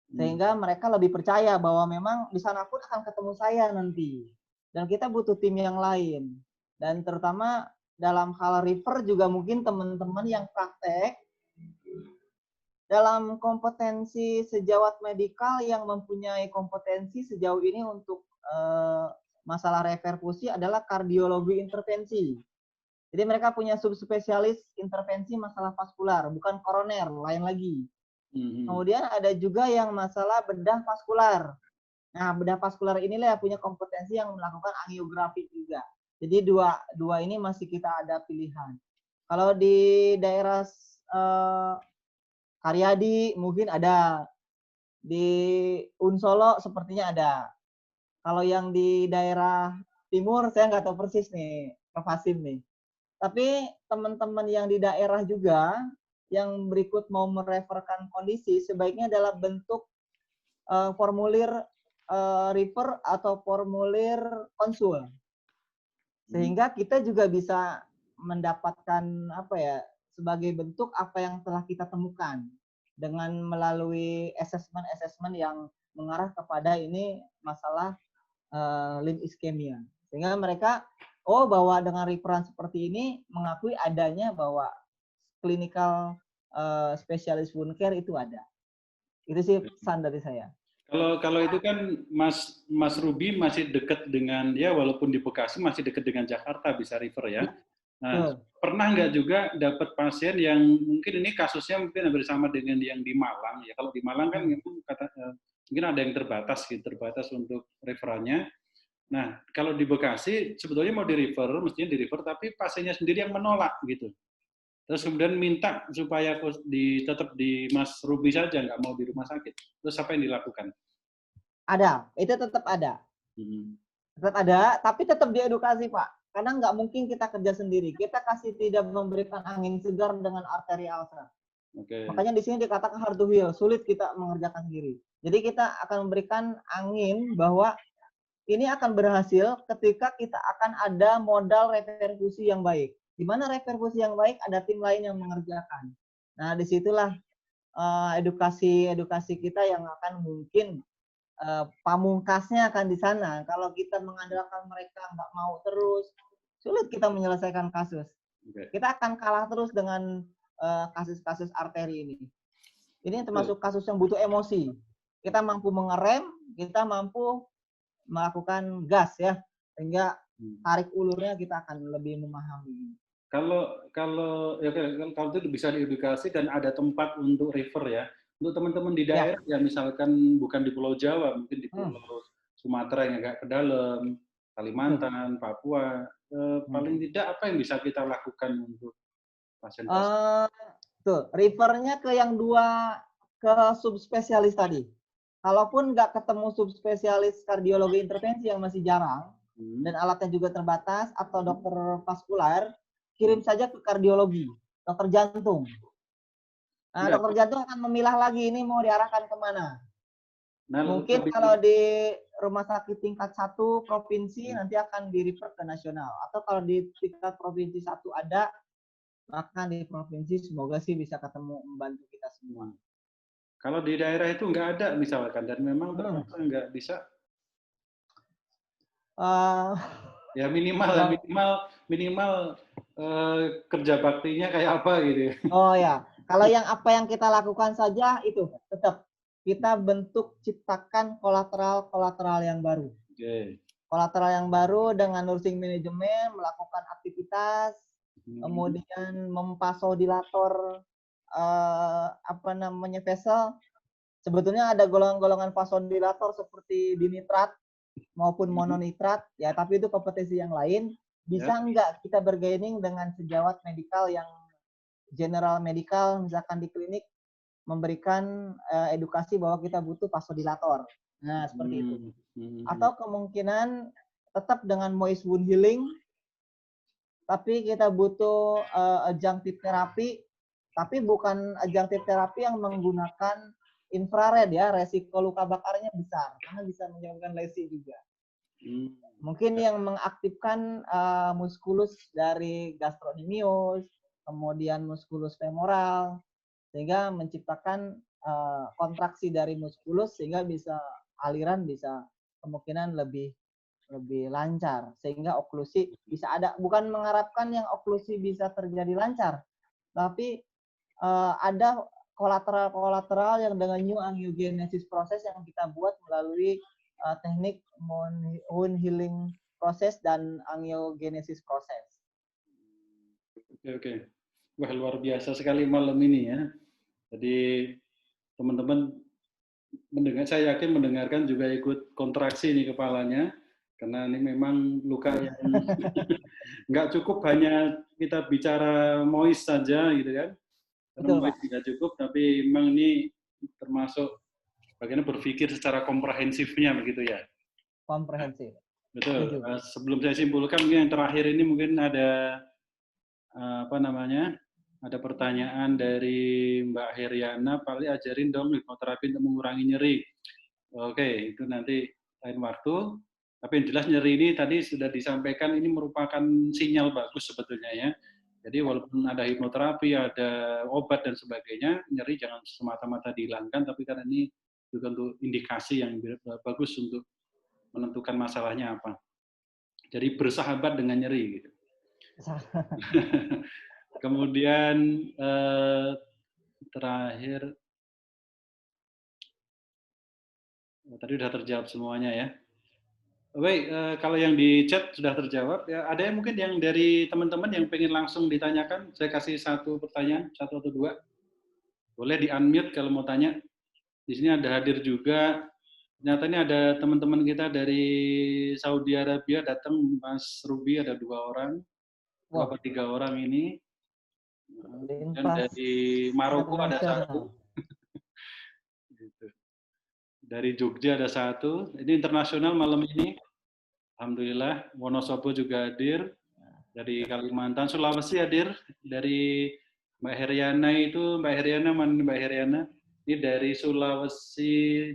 Sehingga mereka lebih percaya bahwa memang di sana pun akan ketemu saya nanti. Dan kita butuh tim yang lain. Dan terutama dalam hal refer juga mungkin teman-teman yang praktek, dalam kompetensi sejawat medikal yang mempunyai kompetensi sejauh ini untuk masalah reperfusi adalah kardiologi intervensi. Jadi mereka punya subspesialis intervensi masalah vaskular, bukan koroner, lain lagi. Kemudian ada juga yang masalah bedah vaskular. Nah, bedah vaskular inilah yang punya kompetensi yang melakukan angiografi juga. Jadi dua ini masih kita ada pilihan. Kalau di daerah Karyadi mungkin ada, di Unsolo sepertinya ada. Kalau yang di daerah timur saya nggak tahu persis nih, Prof. Hasim nih. Tapi teman-teman yang di daerah juga yang berikut mau mereferkan kondisi sebaiknya adalah bentuk formulir refer atau formulir konsul. Sehingga kita juga bisa mendapatkan sebagai bentuk apa yang telah kita temukan dengan melalui assessment yang mengarah kepada ini masalah limb ischemia. Sehingga mereka bahwa dengan referan seperti ini mengakui adanya bahwa clinical specialist wound care itu ada. Itu sih pesan dari saya. Kalau itu kan Mas Ruby masih dekat dengan ya, walaupun di Bekasi masih dekat dengan Jakarta bisa refer ya. Nah, pernah nggak juga dapat pasien yang mungkin ini kasusnya mungkin hampir sama dengan yang di Malang ya. Kalau di Malang kan mungkin ada yang terbatas untuk referannya. Nah, kalau di Bekasi sebetulnya mau mestinya di-refer, tapi pasiennya sendiri yang menolak gitu. Terus kemudian minta supaya tetap di Mas Ruby saja, nggak mau di rumah sakit. Terus apa yang dilakukan? Ada, itu tetap ada. Tetap ada, tapi tetap diedukasi, Pak. Karena nggak mungkin kita kerja sendiri. Kita tidak memberikan angin segar dengan arteri ulcer. Oke. Makanya di sini dikatakan hard to heal, sulit kita mengerjakan sendiri. Jadi kita akan memberikan angin bahwa ini akan berhasil ketika kita akan ada modal reperkusi yang baik. Di mana reperkusi yang baik ada tim lain yang mengerjakan. Nah, disitulah edukasi kita yang akan mungkin pamungkasnya akan di sana. Kalau kita mengandalkan mereka nggak mau terus, sulit kita menyelesaikan kasus. Kita akan kalah terus dengan kasus-kasus arteri ini. Ini termasuk kasus yang butuh emosi. Kita mampu mengerem, kita mampu melakukan gas ya, sehingga tarik ulurnya kita akan lebih memahami. Kalau itu bisa diedukasi dan ada tempat untuk refer ya. Untuk teman-teman di daerah yang misalkan bukan di Pulau Jawa, mungkin di Pulau Sumatera yang agak ke dalam, Kalimantan, Papua, paling tidak apa yang bisa kita lakukan untuk pasien-pasien? Tuh, refernya ke yang ke subspesialis tadi. Kalaupun nggak ketemu subspesialis kardiologi intervensi yang masih jarang, dan alatnya juga terbatas, atau dokter vaskular, kirim saja ke kardiologi, dokter jantung. Nah, dokter jantung akan memilah lagi ini mau diarahkan kemana. Mungkin kalau di rumah sakit tingkat 1 provinsi nanti akan di-refer ke nasional. Atau kalau di tingkat provinsi 1 ada, maka di provinsi semoga sih bisa ketemu membantu kita semua. Kalau di daerah itu nggak ada misalkan, dan memang terpaksa nggak bisa, ya minimal kerja baktinya kayak apa gitu. Oh ya, kalau apa yang kita lakukan saja itu tetap kita bentuk ciptakan kolateral yang baru. Kolateral yang baru dengan nursing manajemen, melakukan aktivitas, kemudian memvasodilator vessel. Sebetulnya ada golongan-golongan vasodilator seperti dinitrat maupun mononitrat ya, tapi itu kompetensi yang lain. Bisa enggak kita bergaining dengan sejawat medikal yang general medical, misalkan di klinik memberikan edukasi bahwa kita butuh vasodilator. Nah, seperti itu. Atau kemungkinan tetap dengan moist wound healing, tapi kita butuh adjunctive terapi, tapi bukan adjunctive terapi yang menggunakan infrared ya, resiko luka bakarnya besar, karena bisa menyebabkan lesi juga. Mungkin yang mengaktifkan muskulus dari gastrocnemius, kemudian muskulus femoral, sehingga menciptakan kontraksi dari muskulus, sehingga aliran bisa kemungkinan lebih lancar, sehingga oklusi bisa ada. Bukan mengharapkan yang oklusi bisa terjadi lancar, tapi ada kolateral yang dengan new angiogenesis proses yang kita buat melalui teknik wound healing proses dan angiogenesis proses. Oke. Wah, luar biasa sekali malam ini ya. Jadi teman-teman saya yakin mendengarkan juga ikut kontraksi nih kepalanya, karena ini memang luka yang nggak cukup hanya kita bicara moist saja gitu kan. Karena moist tidak cukup, tapi memang ini termasuk bagaimana berpikir secara komprehensifnya begitu ya. Komprehensif. Betul. Sebelum saya simpulkan, mungkin yang terakhir ini mungkin ada ada pertanyaan dari Mbak Heriana, paling ajarin dong hipnoterapi untuk mengurangi nyeri. Oke, itu nanti lain waktu. Tapi yang jelas nyeri ini tadi sudah disampaikan, ini merupakan sinyal bagus sebetulnya ya. Jadi walaupun ada hipnoterapi, ada obat dan sebagainya, nyeri jangan semata-mata dihilangkan, tapi karena ini juga untuk indikasi yang bagus untuk menentukan masalahnya apa. Jadi bersahabat dengan nyeri gitu. Kemudian terakhir, tadi sudah terjawab semuanya ya. Baik, kalau yang di chat sudah terjawab. Ya, ada yang mungkin yang dari teman-teman yang pengen langsung ditanyakan? Saya kasih satu pertanyaan, 1 atau 2. Boleh di-unmute kalau mau tanya. Di sini ada hadir juga. Ternyata ini ada teman-teman kita dari Saudi Arabia datang, Mas Ruby ada 2 orang, 2 atau 3 orang ini. Dan dari Maroko ada 1. Dari Jogja ada 1. Ini internasional malam ini. Alhamdulillah. Wonosobo juga hadir. Dari Kalimantan, Sulawesi hadir. Dari Mbak Heriana itu, Mbak Heriana mana Mbak Heriana? Ini dari Sulawesi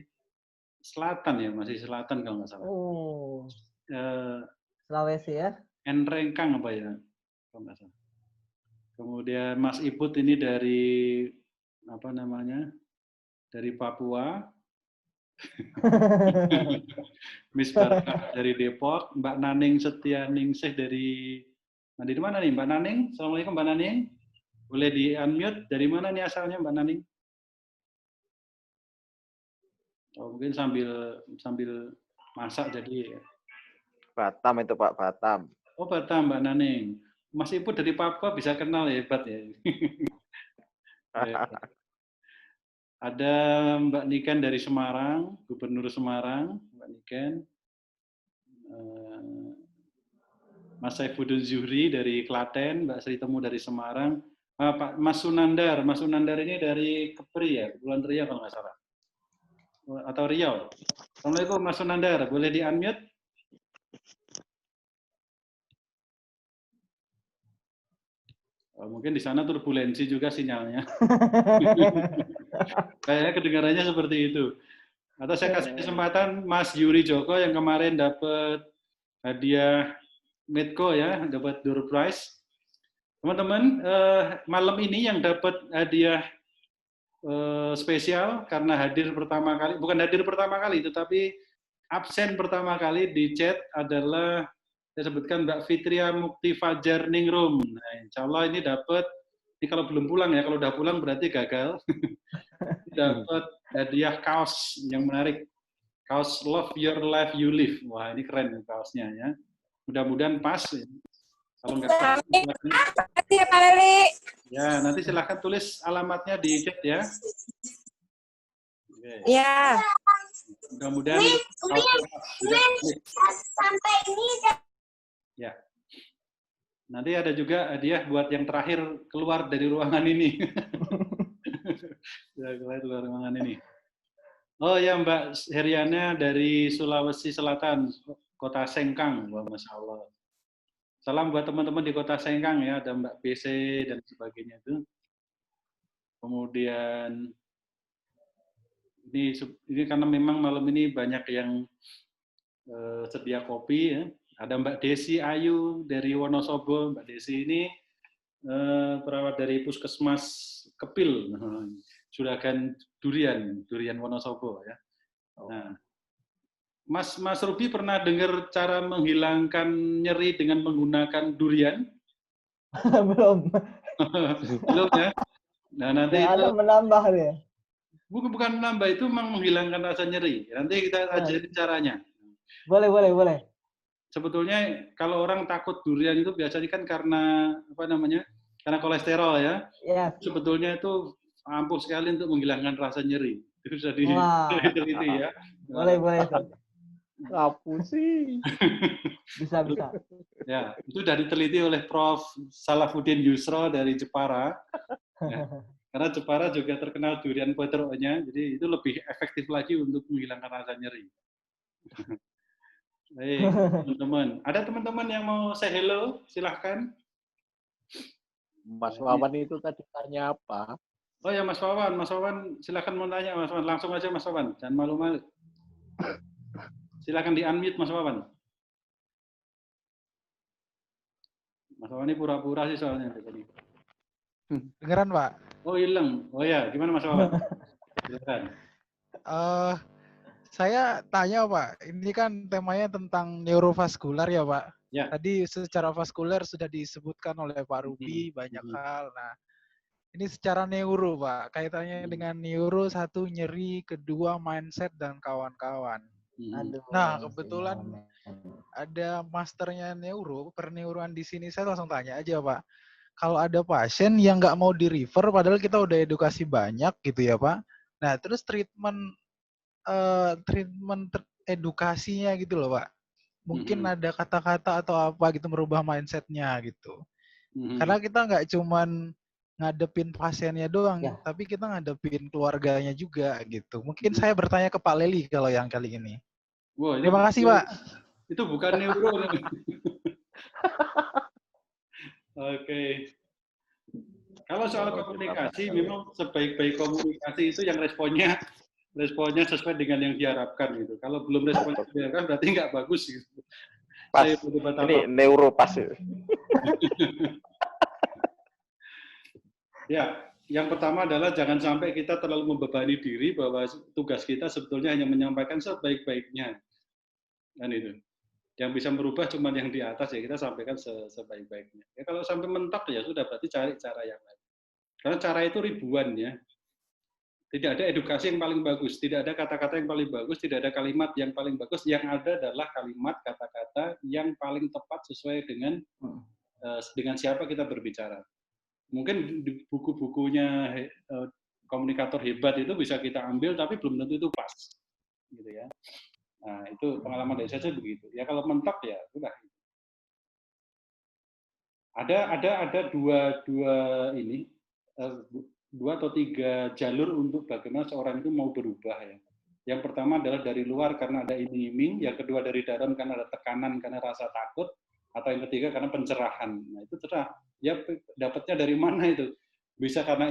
Selatan ya, masih selatan kalau nggak salah. Oh, Eh, Sulawesi ya. Enrengkang apa ya? Kalau nggak salah. Kemudian Mas Iput ini dari apa namanya? Dari Papua. Miss Barka dari Depok, Mbak Naning Setianingsih dari mana nih Mbak Naning? Assalamualaikum Mbak Naning. Boleh di unmute, dari mana nih asalnya Mbak Naning? Oh, mungkin sambil masak jadi. Batam itu Pak, Batam. Oh Batam Mbak Naning. Mas Iput dari Papua bisa kenal ya, hebat ya. Ada Mbak Niken dari Semarang, Gubernur Semarang, Mbak Niken. Mas Saifuddin Zuhri dari Klaten, Mbak Sri Temu dari Semarang. Pak Mas Sunandar ini dari Kepri ya, Kepulauan Riau kalau nggak salah. Atau Riau. Assalamualaikum Mas Sunandar, boleh di-unmute? Oh, mungkin di sana turbulensi juga sinyalnya. Kayaknya kedengarannya seperti itu. Atau saya kasih kesempatan Mas Yuri Joko yang kemarin dapat hadiah Medco ya, dapat door prize. Teman-teman, malam ini yang dapat hadiah spesial karena hadir pertama kali, bukan hadir pertama kali, tetapi absen pertama kali di chat adalah saya sebutkan Mbak Fitria Mukti Fajar Ningrum. Nah, insya Allah ini dapat, ini kalau belum pulang ya, kalau udah pulang berarti gagal. Dapat hadiah kaos yang menarik. Kaos Love Your Life You Live. Wah, ini keren kaosnya ya. Mudah-mudahan pas. Ya. Kalau nggak pas, ya, nanti silahkan tulis alamatnya di chat ya. Oke. Ya. Mudah-mudahan sampai ini. Ya. Nanti ada juga hadiah buat yang terakhir keluar dari ruangan ini. Ya, keluar dari ruangan ini. Oh ya Mbak Heriana dari Sulawesi Selatan, Kota Sengkang. Wah, Masya Allah. Salam buat teman-teman di Kota Sengkang ya, ada Mbak BC dan sebagainya itu. Kemudian ini karena memang malam ini banyak yang sedia kopi ya. Ada Mbak Desi Ayu dari Wonosobo. Mbak Desi ini perawat dari Puskesmas Kepil, Juragan Durian Wonosobo ya. Nah, Mas Ruby pernah dengar cara menghilangkan nyeri dengan menggunakan durian? Belum. Belum ya. Nah, nanti ya, itu ada menambah ya. Bukan menambah, itu memang menghilangkan rasa nyeri. Nanti kita ajarin caranya. Boleh. Sebetulnya kalau orang takut durian itu biasanya kan karena apa namanya? Karena kolesterol ya. Yes. Sebetulnya itu ampuh sekali untuk menghilangkan rasa nyeri. Itu sudah diteliti ya. Boleh. Ngapu sih. Bisa. Ya, itu sudah diteliti oleh Prof. Salafuddin Yusro dari Jepara. Ya. Karena Jepara juga terkenal durian poteronya, jadi itu lebih efektif lagi untuk menghilangkan rasa nyeri. Baik, teman-teman. Ada teman-teman yang mau say hello? Silahkan. Mas Wawan itu tadi tanya apa? Oh ya Mas Wawan silahkan mau tanya Mas Wawan, langsung aja Mas Wawan, jangan malu-malu. Silahkan di-unmute Mas Wawan. Mas Wawan ini pura-pura sih soalnya tadi. Dengeran Pak? Oh hilang. Oh ya, gimana Mas Wawan? Silakan. Saya tanya Pak, ini kan temanya tentang neurovaskular ya Pak. Ya. Tadi secara vaskuler sudah disebutkan oleh Pak Ruby banyak hal. Nah, ini secara neuro Pak, kaitannya dengan neuro, satu nyeri, kedua mindset dan kawan-kawan. Nah, kebetulan ada masternya neuro, perneuroan di sini, saya langsung tanya aja Pak. Kalau ada pasien yang nggak mau di-refer, padahal kita udah edukasi banyak gitu ya Pak. Nah, terus treatment edukasinya gitu loh Pak. Mungkin ada kata-kata atau apa gitu merubah mindset-nya gitu. Karena kita nggak cuman ngadepin pasiennya doang, tapi kita ngadepin keluarganya juga gitu. Mungkin saya bertanya ke Pak Leli kalau yang kali ini. Wow, terima kasih Pak. Itu bukan neuro. Oke. Kalau soal komunikasi, memang sebaik-baik komunikasi itu yang responnya sesuai dengan yang diharapkan gitu. Kalau belum responnya diharapkan berarti nggak bagus gitu. Pas. Saya berdebat Ini apa? neuropas. Ya, yang pertama adalah jangan sampai kita terlalu membebani diri bahwa tugas kita sebetulnya hanya menyampaikan sebaik-baiknya. Kan itu. Yang bisa merubah cuma yang di atas, ya kita sampaikan sebaik-baiknya. Ya kalau sampai mentok ya sudah, berarti cari cara yang lain. Karena cara itu ribuan ya. Tidak ada edukasi yang paling bagus, tidak ada kata-kata yang paling bagus, tidak ada kalimat yang paling bagus. Yang ada adalah kalimat, kata-kata yang paling tepat sesuai dengan siapa kita berbicara. Mungkin di buku-bukunya komunikator hebat itu bisa kita ambil, tapi belum tentu itu pas, gitu ya. Nah, itu pengalaman dari saya begitu. Ya kalau mentok ya sudah. Ada dua atau tiga jalur untuk bagaimana seorang itu mau berubah ya. Yang pertama adalah dari luar karena ada iming-iming, yang kedua dari dalam karena ada tekanan karena rasa takut, atau yang ketiga karena pencerahan. Nah, itu terserah. Ya dapatnya dari mana itu? Bisa karena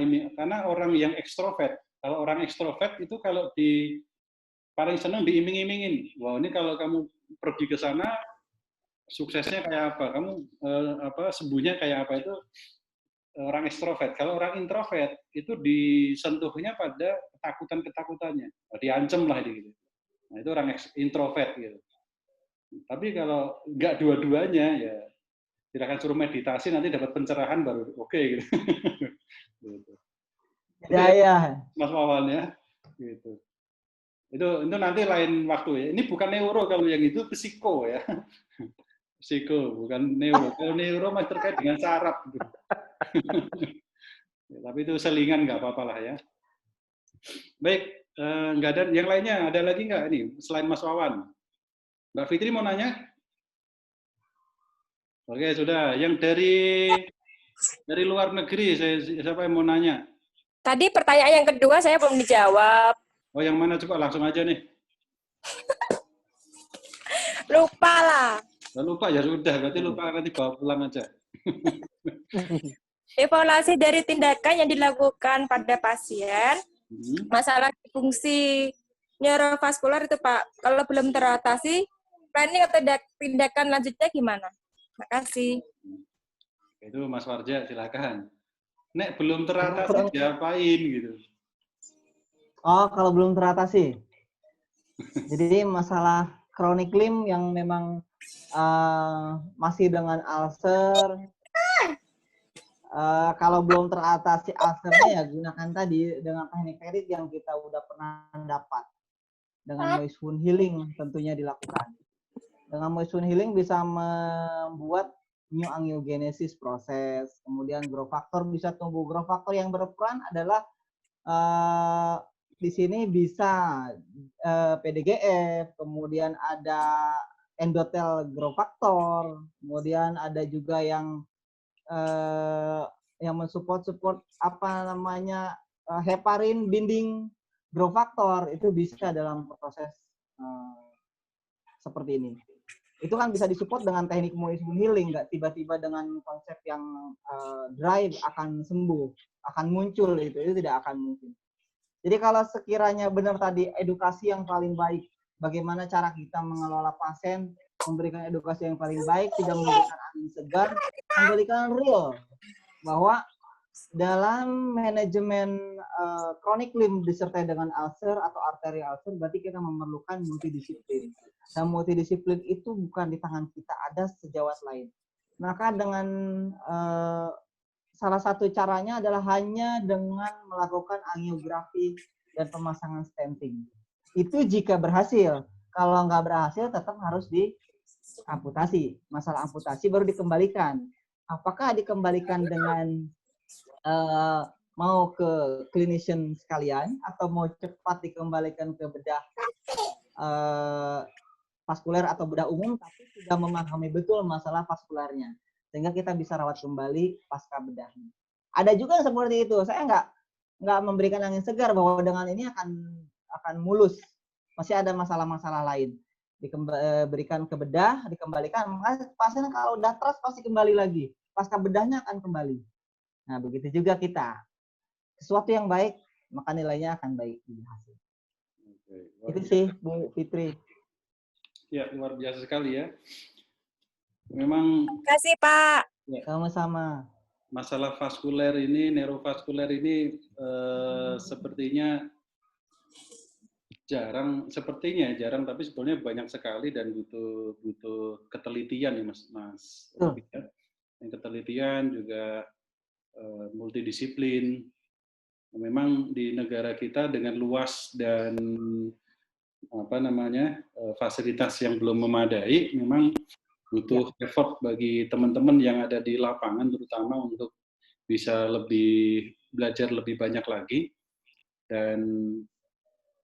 orang yang ekstrovert. Kalau orang ekstrovert itu kalau paling senang diiming-imingin. Wah, ini kalau kamu pergi ke sana suksesnya kayak apa? Kamu sembuhnya kayak apa? Itu orang ekstrovert. Kalau orang introvert itu disentuhnya pada ketakutan-ketakutannya. Diancam lah gitu. Nah, itu orang introvert gitu. Tapi kalau nggak dua-duanya ya silakan suruh meditasi, nanti dapat pencerahan baru oke gitu. Gitu. Ya. Mas Wawan ya. Gitu. Itu nanti lain waktu ya. Ini bukan neuro, kalau yang itu psiko ya. Psiko, bukan neuro. Kalau neuro masih terkait dengan saraf. Gitu. Ya, tapi itu selingan nggak apa-apa lah ya. Baik, nggak ada yang lainnya. Ada lagi nggak ini selain Mas Wawan? Mbak Fitri mau nanya? Oke, sudah. Yang dari luar negeri, siapa yang mau nanya? Tadi pertanyaan yang kedua saya belum dijawab. Oh, yang mana? Coba langsung aja nih. Lupa lah. Lupa ya sudah, berarti lupa, nanti bawa pulang aja. Evaluasi dari tindakan yang dilakukan pada pasien, masalah fungsi neurovaskular itu Pak, kalau belum teratasi, planning atau tindakan lanjutnya gimana? Makasih. Itu Mas Warja, silakan. Nek belum teratasi diapain gitu? Oh, kalau belum teratasi. Jadi masalah chronic limb yang memang masih dengan ulcer, kalau belum teratasi ulcernya ya gunakan tadi dengan teknik-teknik yang kita udah pernah dapat. Dengan moist wound healing tentunya dilakukan. Dengan moist wound healing bisa membuat new angiogenesis proses, kemudian growth factor bisa tumbuh. Growth factor yang berperan adalah di sini bisa PDGF, kemudian ada endothel growth factor, kemudian ada juga yang mensupport apa namanya heparin binding growth factor, itu bisa dalam proses seperti ini. Itu kan bisa disupport dengan teknik moist wound healing, nggak tiba-tiba dengan konsep yang dry akan sembuh, akan muncul, itu tidak akan mungkin. Jadi kalau sekiranya benar tadi edukasi yang paling baik, bagaimana cara kita mengelola pasien, memberikan edukasi yang paling baik, tidak memberikan angin segar, memberikan real, bahwa dalam manajemen chronic limb disertai dengan ulcer atau arteri ulcer, berarti kita memerlukan multidisiplin. Dan multidisiplin itu bukan di tangan kita, ada sejawat lain. Maka dengan salah satu caranya adalah hanya dengan melakukan angiografi dan pemasangan stenting. Itu jika berhasil. Kalau nggak berhasil, tetap harus diamputasi. Masalah amputasi baru dikembalikan. Apakah dikembalikan dengan mau ke clinician sekalian, atau mau cepat dikembalikan ke bedah vaskuler atau bedah umum, tapi sudah memahami betul masalah vaskularnya, sehingga kita bisa rawat kembali pasca bedahnya. Ada juga yang seperti itu. Saya nggak memberikan angin segar bahwa dengan ini akan mulus. Masih ada masalah-masalah lain. Diberikan ke bedah, dikembalikan. Pasien kalau udah trust pasti kembali lagi. Pasca bedahnya akan kembali. Nah, begitu juga kita. Sesuatu yang baik, maka nilainya akan baik di hasil. Itu sih, Bu Fitri. Ya, luar biasa sekali ya. Memang. Terima kasih, Pak. Ya, sama-sama. Masalah vaskuler ini, neurovaskuler ini sepertinya jarang, tapi sebetulnya banyak sekali dan butuh ketelitian ya Mas. Yang ketelitian juga multidisiplin. Memang di negara kita dengan luas dan fasilitas yang belum memadai, memang butuh effort bagi teman-teman yang ada di lapangan, terutama untuk bisa belajar lebih banyak lagi. Dan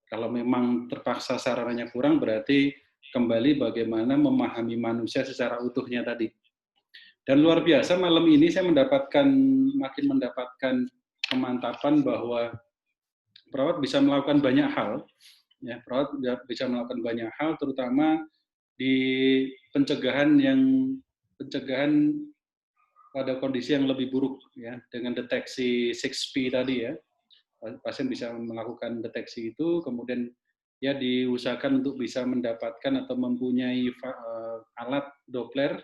kalau memang terpaksa sarananya kurang, berarti kembali bagaimana memahami manusia secara utuhnya tadi. Dan luar biasa, malam ini saya makin mendapatkan kemantapan bahwa perawat bisa melakukan banyak hal. Ya, perawat bisa melakukan banyak hal, terutama di pencegahan pada kondisi yang lebih buruk ya, dengan deteksi 6P tadi ya. Pasien bisa melakukan deteksi itu, kemudian ya diusahakan untuk bisa mendapatkan atau mempunyai alat Doppler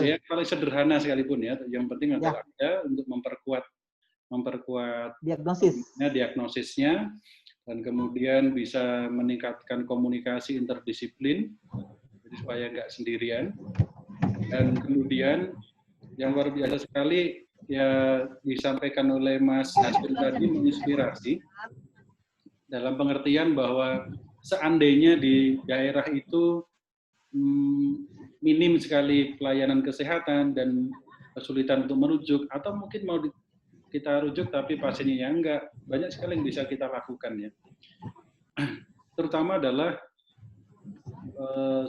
ya, paling sederhana sekalipun ya, yang penting adalah ada untuk memperkuat diagnosisnya, dan kemudian bisa meningkatkan komunikasi interdisiplin, jadi supaya nggak sendirian. Dan kemudian yang luar biasa sekali ya disampaikan oleh Mas Nasir tadi, menginspirasi dalam pengertian bahwa seandainya di daerah itu minim sekali pelayanan kesehatan dan kesulitan untuk merujuk, atau mungkin mau kita rujuk tapi pasiennya enggak, banyak sekali yang bisa kita lakukan ya. Terutama adalah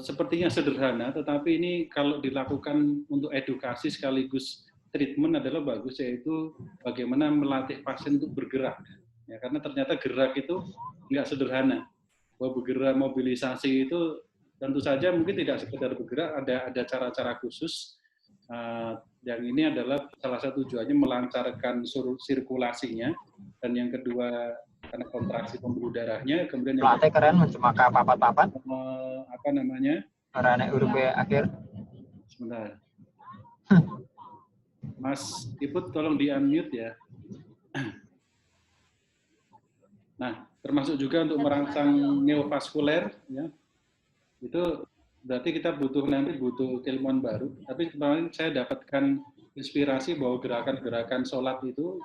sepertinya sederhana, tetapi ini kalau dilakukan untuk edukasi sekaligus treatment adalah bagus, yaitu bagaimana melatih pasien untuk bergerak. Ya, karena ternyata gerak itu enggak sederhana. Bahwa bergerak mobilisasi itu tentu saja mungkin tidak sekedar bergerak, ada cara-cara khusus. Yang ini adalah salah satu tujuannya melancarkan sirkulasinya, dan yang kedua karena kontraksi pembuluh darahnya, kemudian yang pelatih keren mencemaka papat-papat karena urupe akhir sebentar. Mas Iput tolong di unmute ya. Nah, termasuk juga untuk merangsang neovaskuler ya, itu berarti kita butuh keilmuan baru. Tapi kemarin saya dapatkan inspirasi bahwa gerakan-gerakan sholat itu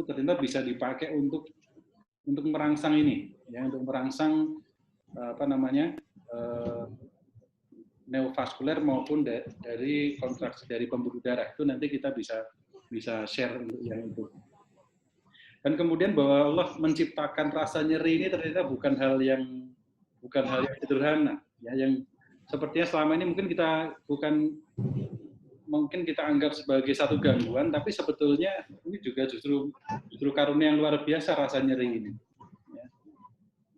ternyata bisa dipakai untuk merangsang ini, ya, untuk merangsang neovaskuler maupun dari kontraksi dari pembuluh darah. Itu nanti kita bisa share untuk yang itu. Dan kemudian bahwa Allah menciptakan rasa nyeri ini ternyata bukan hal yang sederhana, ya, yang sepertinya selama ini mungkin kita anggap sebagai satu gangguan, tapi sebetulnya ini juga justru karunia yang luar biasa rasa nyeri ini. Ya.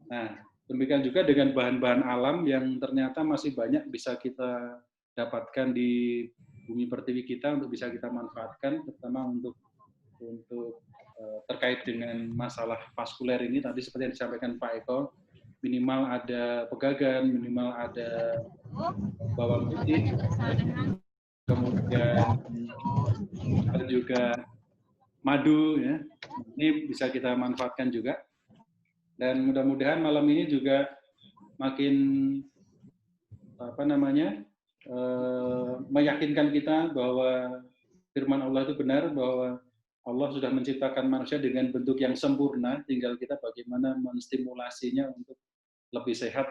Nah, demikian juga dengan bahan-bahan alam yang ternyata masih banyak bisa kita dapatkan di bumi pertiwi kita untuk bisa kita manfaatkan, terutama untuk terkait dengan masalah vaskuler ini tadi seperti yang disampaikan Pak Eko. Minimal ada pegagan, minimal ada bawang putih, kemudian ada juga madu, ya. Ini bisa kita manfaatkan juga. Dan mudah-mudahan malam ini juga makin meyakinkan kita bahwa firman Allah itu benar, bahwa Allah sudah menciptakan manusia dengan bentuk yang sempurna, tinggal kita bagaimana menstimulasinya untuk lebih sehat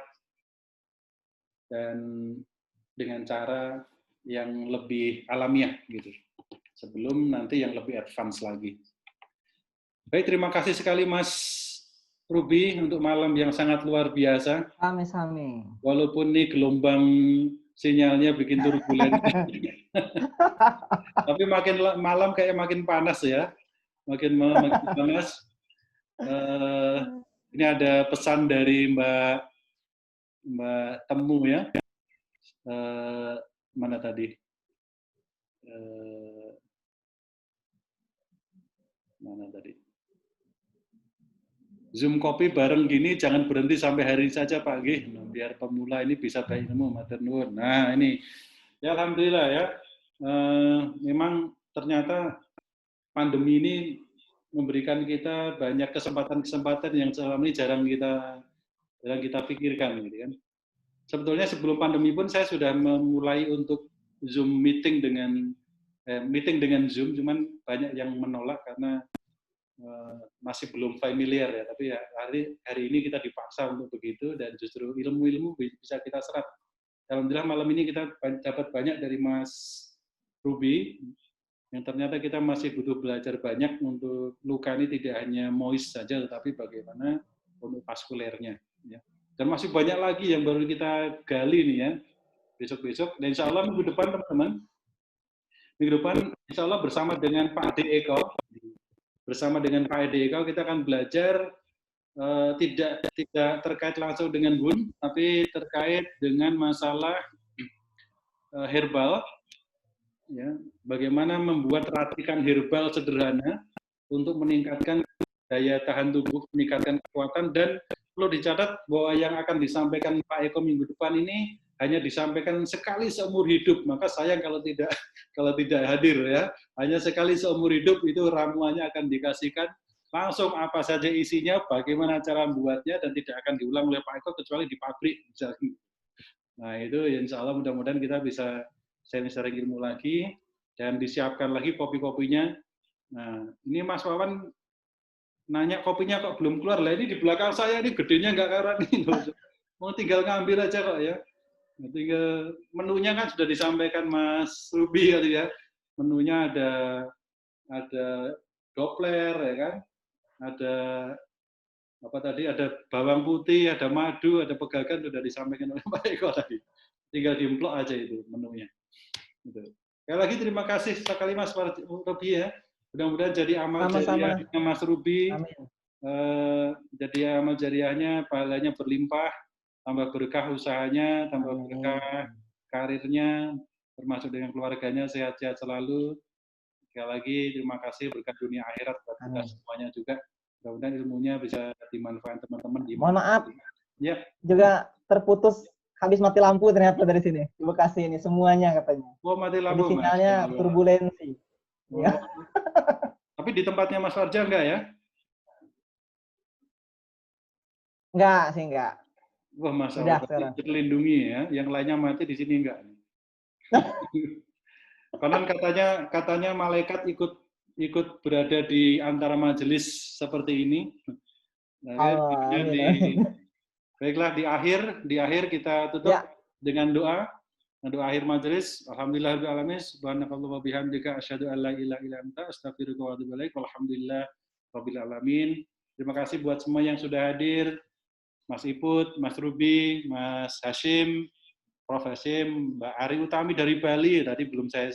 dan dengan cara yang lebih alamiah gitu. Sebelum nanti yang lebih advance lagi. Baik, terima kasih sekali Mas Ruby untuk malam yang sangat luar biasa. Sami-sami. Walaupun nih gelombang sinyalnya bikin turbulen. Tapi makin malam kayak makin panas ya. Makin panas. Ini ada pesan dari Mbak Temu ya. Mana tadi? Mana tadi? Zoom kopi bareng gini jangan berhenti sampai hari ini saja Pak Gih. Nah, biar pemula ini bisa baik ilmu matur nuwun. Nah, ini ya alhamdulillah ya. Memang ternyata pandemi ini memberikan kita banyak kesempatan-kesempatan yang selama ini jarang kita pikirkan gitu kan. Sebetulnya sebelum pandemi pun saya sudah memulai untuk Zoom meeting dengan Zoom, cuman banyak yang menolak karena masih belum familiar ya, tapi ya hari ini kita dipaksa untuk begitu dan justru ilmu-ilmu bisa kita serap. Alhamdulillah malam ini kita dapat banyak dari Mas Ruby yang ternyata kita masih butuh belajar banyak untuk luka ini tidak hanya moist saja, tetapi bagaimana untuk vaskulernya. Ya. Dan masih banyak lagi yang baru kita gali nih ya besok-besok. Dan insya Allah minggu depan teman-teman, minggu depan insya Allah bersama dengan Pak Ade Eko. Bersama dengan Pak Ade Eko kita akan belajar tidak terkait langsung dengan BUN, tapi terkait dengan masalah herbal, ya, bagaimana membuat racikan herbal sederhana untuk meningkatkan daya tahan tubuh, meningkatkan kekuatan, dan perlu dicatat bahwa yang akan disampaikan Pak Eko minggu depan ini hanya disampaikan sekali seumur hidup, maka sayang kalau tidak hadir ya. Hanya sekali seumur hidup itu ramuannya akan dikasihkan langsung apa saja isinya, bagaimana cara membuatnya, dan tidak akan diulang oleh Pak Eko kecuali di pabrik misalnya. Nah itu insya Allah mudah-mudahan kita bisa sharing ilmu lagi dan disiapkan lagi kopi-kopinya. Nah ini Mas Wawan nanya kopinya kok belum keluar, lah ini di belakang saya ini gedenya nggak karan ini, mau tinggal ngambil aja kok ya. Tinggal menunya kan sudah disampaikan Mas Ruby tadi ya. Menunya ada Doppler ya kan, ada apa tadi, ada bawang putih, ada madu, ada pegagan, sudah disampaikan oleh Pak Eko tadi. Tinggal diemplok aja itu menunya. Gitu. Sekali lagi terima kasih sekali Mas Ruby ya. Mudah-mudahan jadi amal jariahnya Mas Ruby. Jadi amal jariahnya, pahalanya berlimpah. Tambah berkah usahanya, tambah berkah karirnya, termasuk dengan keluarganya, sehat-sehat selalu. Sekali lagi terima kasih berkah dunia akhirat buat kita semuanya juga. Mudah-mudahan ilmunya bisa dimanfaatkan teman-teman. Mohon maaf, ya. Juga terputus habis mati lampu ternyata dari sini. Terima kasih ini semuanya katanya. Oh mati lampu. Jadi sinyalnya turbulensi. Oh. Ya. Tapi di tempatnya Mas Warja enggak ya? Enggak sih, enggak. Wah, masalah terlindungi ya. Yang lainnya mati di sini enggak. Konon katanya malaikat ikut berada di antara majelis seperti ini. Nah, baiklah di akhir kita tutup dengan doa. Doa akhir majelis. Alhamdulillah alamin. Subhanakallah wa bihamdika asyhadu an la ilaha illa anta astaghfiruka wa atubu ilaik. Walhamdulillah rabbil alamin. Terima kasih buat semua yang sudah hadir. Mas Iput, Mas Ruby, Mas Hashim, Prof. Hashim, Mbak Ari Utami dari Bali, tadi belum saya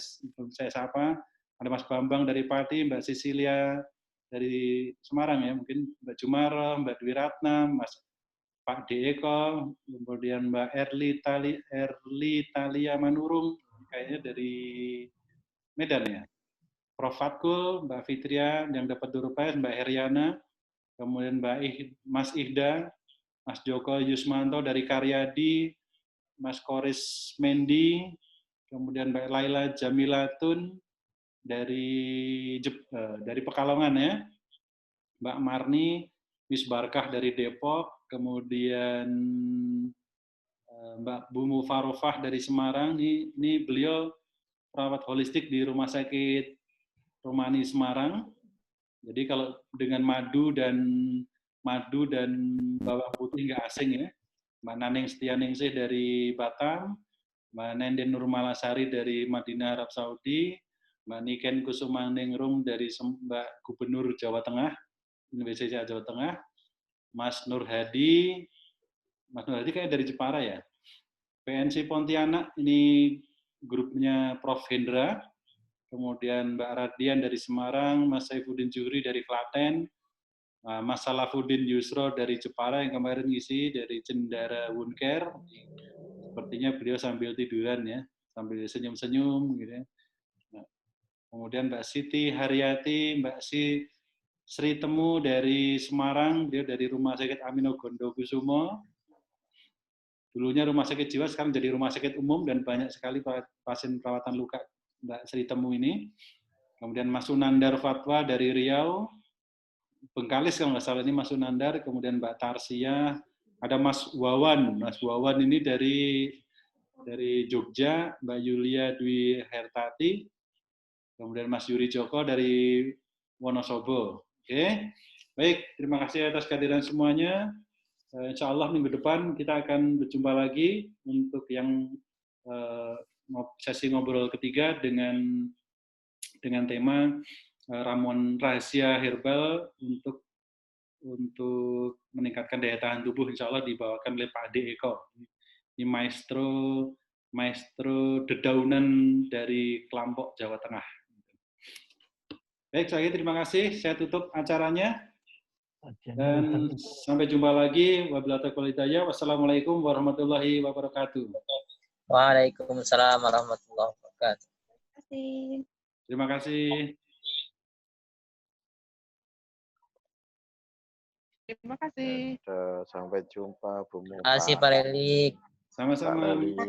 sapa. Ada Mas Bambang dari Pati, Mbak Cecilia dari Semarang ya, mungkin Mbak Jumara, Mbak Dwi Ratna, Mas Pak D. Eko, kemudian Mbak Erli Talia Manurung, kayaknya dari Medan ya. Prof. Fatkul, Mbak Fitria yang dapat door prize, Mbak Heriana, kemudian Mas Ihda, Mas Joko Yusmanto dari Karyadi, Mas Koris Mendi, kemudian Mbak Laila Jamilatun dari Pekalongan ya, Mbak Marni, Miss Barkah dari Depok, kemudian Mbak Bumu Farofah dari Semarang. Ini beliau perawat holistik di Rumah Sakit Romani Semarang. Jadi kalau dengan madu dan bawang putih nggak asing ya. Mbak Naneng Setianingsih dari Batam, Mbak Nenden Nurmalasari dari Madinah Arab Saudi, Mbak Niken Kusumaningrum dari Mbak Gubernur Jawa Tengah, Indonesia Jawa Tengah, Mas Nur Hadi kayak dari Jepara ya. PNC Pontianak ini grupnya Prof. Hendra, kemudian Mbak Radian dari Semarang, Mas Saifuddin Juhri dari Klaten, Mas Salafuddin Yusro dari Jepara yang kemarin ngisi dari Cendara Wunker. Sepertinya beliau sambil tiduran ya, sambil senyum-senyum gitu ya. Nah, kemudian Mbak Siti Haryati, Mbak Sri Temu dari Semarang, dia dari Rumah Sakit Amino Gondokusumo. Dulunya rumah sakit jiwa, sekarang jadi rumah sakit umum dan banyak sekali pasien perawatan luka Mbak Sri Temu ini. Kemudian Mas Sunandar Fatwa dari Riau, Bengkalis kalau nggak salah ini Mas Sunandar. Kemudian Mbak Tarsia, ada Mas Wawan. Mas Wawan ini dari Jogja, Mbak Yulia Dwi Hertati, kemudian Mas Yuri Joko dari Wonosobo. Oke, baik, terima kasih atas kehadiran semuanya. Insya Allah minggu depan kita akan berjumpa lagi untuk yang sesi ngobrol ketiga dengan tema ramuan rahasia herbal untuk meningkatkan daya tahan tubuh. Insya Allah dibawakan oleh Pak Ade Eko. Ini maestro dedaunan dari Kelampok, Jawa Tengah. Baik, saya terima kasih. Saya tutup acaranya. Dan sampai jumpa lagi. Wabillahi taufiq wal hidayah. Wassalamualaikum warahmatullahi wabarakatuh. Waalaikumsalam warahmatullahi wabarakatuh. Terima kasih. Terima kasih. Sampai jumpa Bu Mufa. Terima kasih Pak Lelik. Sama-sama. Terima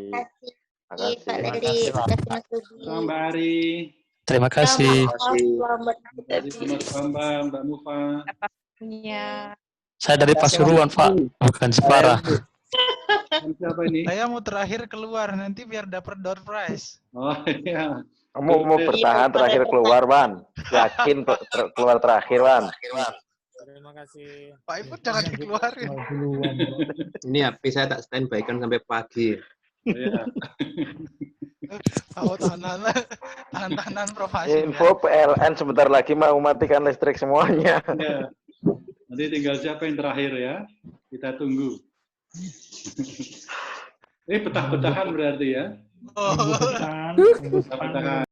kasih Pak Lelik. Sama Mbak Ari. Terima kasih. Mas Bambang, Mbak Mufa. Saya dari Pasuruan, Pak, bukan Jepara. Siapa ini? Saya mau terakhir keluar nanti biar dapat door prize. Oh iya. Kamu mau bertahan terakhir keluar, Wan? Yakin keluar terakhir, Wan? Terima kasih. Pak Iput jangan dikeluarin. Ini HP saya tak standby kan sampai pagi. Iya. Tahu tahanan profesional. Info PLN sebentar lagi mau matikan listrik semuanya. Ya. Nanti tinggal siapa yang terakhir ya. Kita tunggu. Ini petah-petahan berarti ya. Oh. Petah-petahan.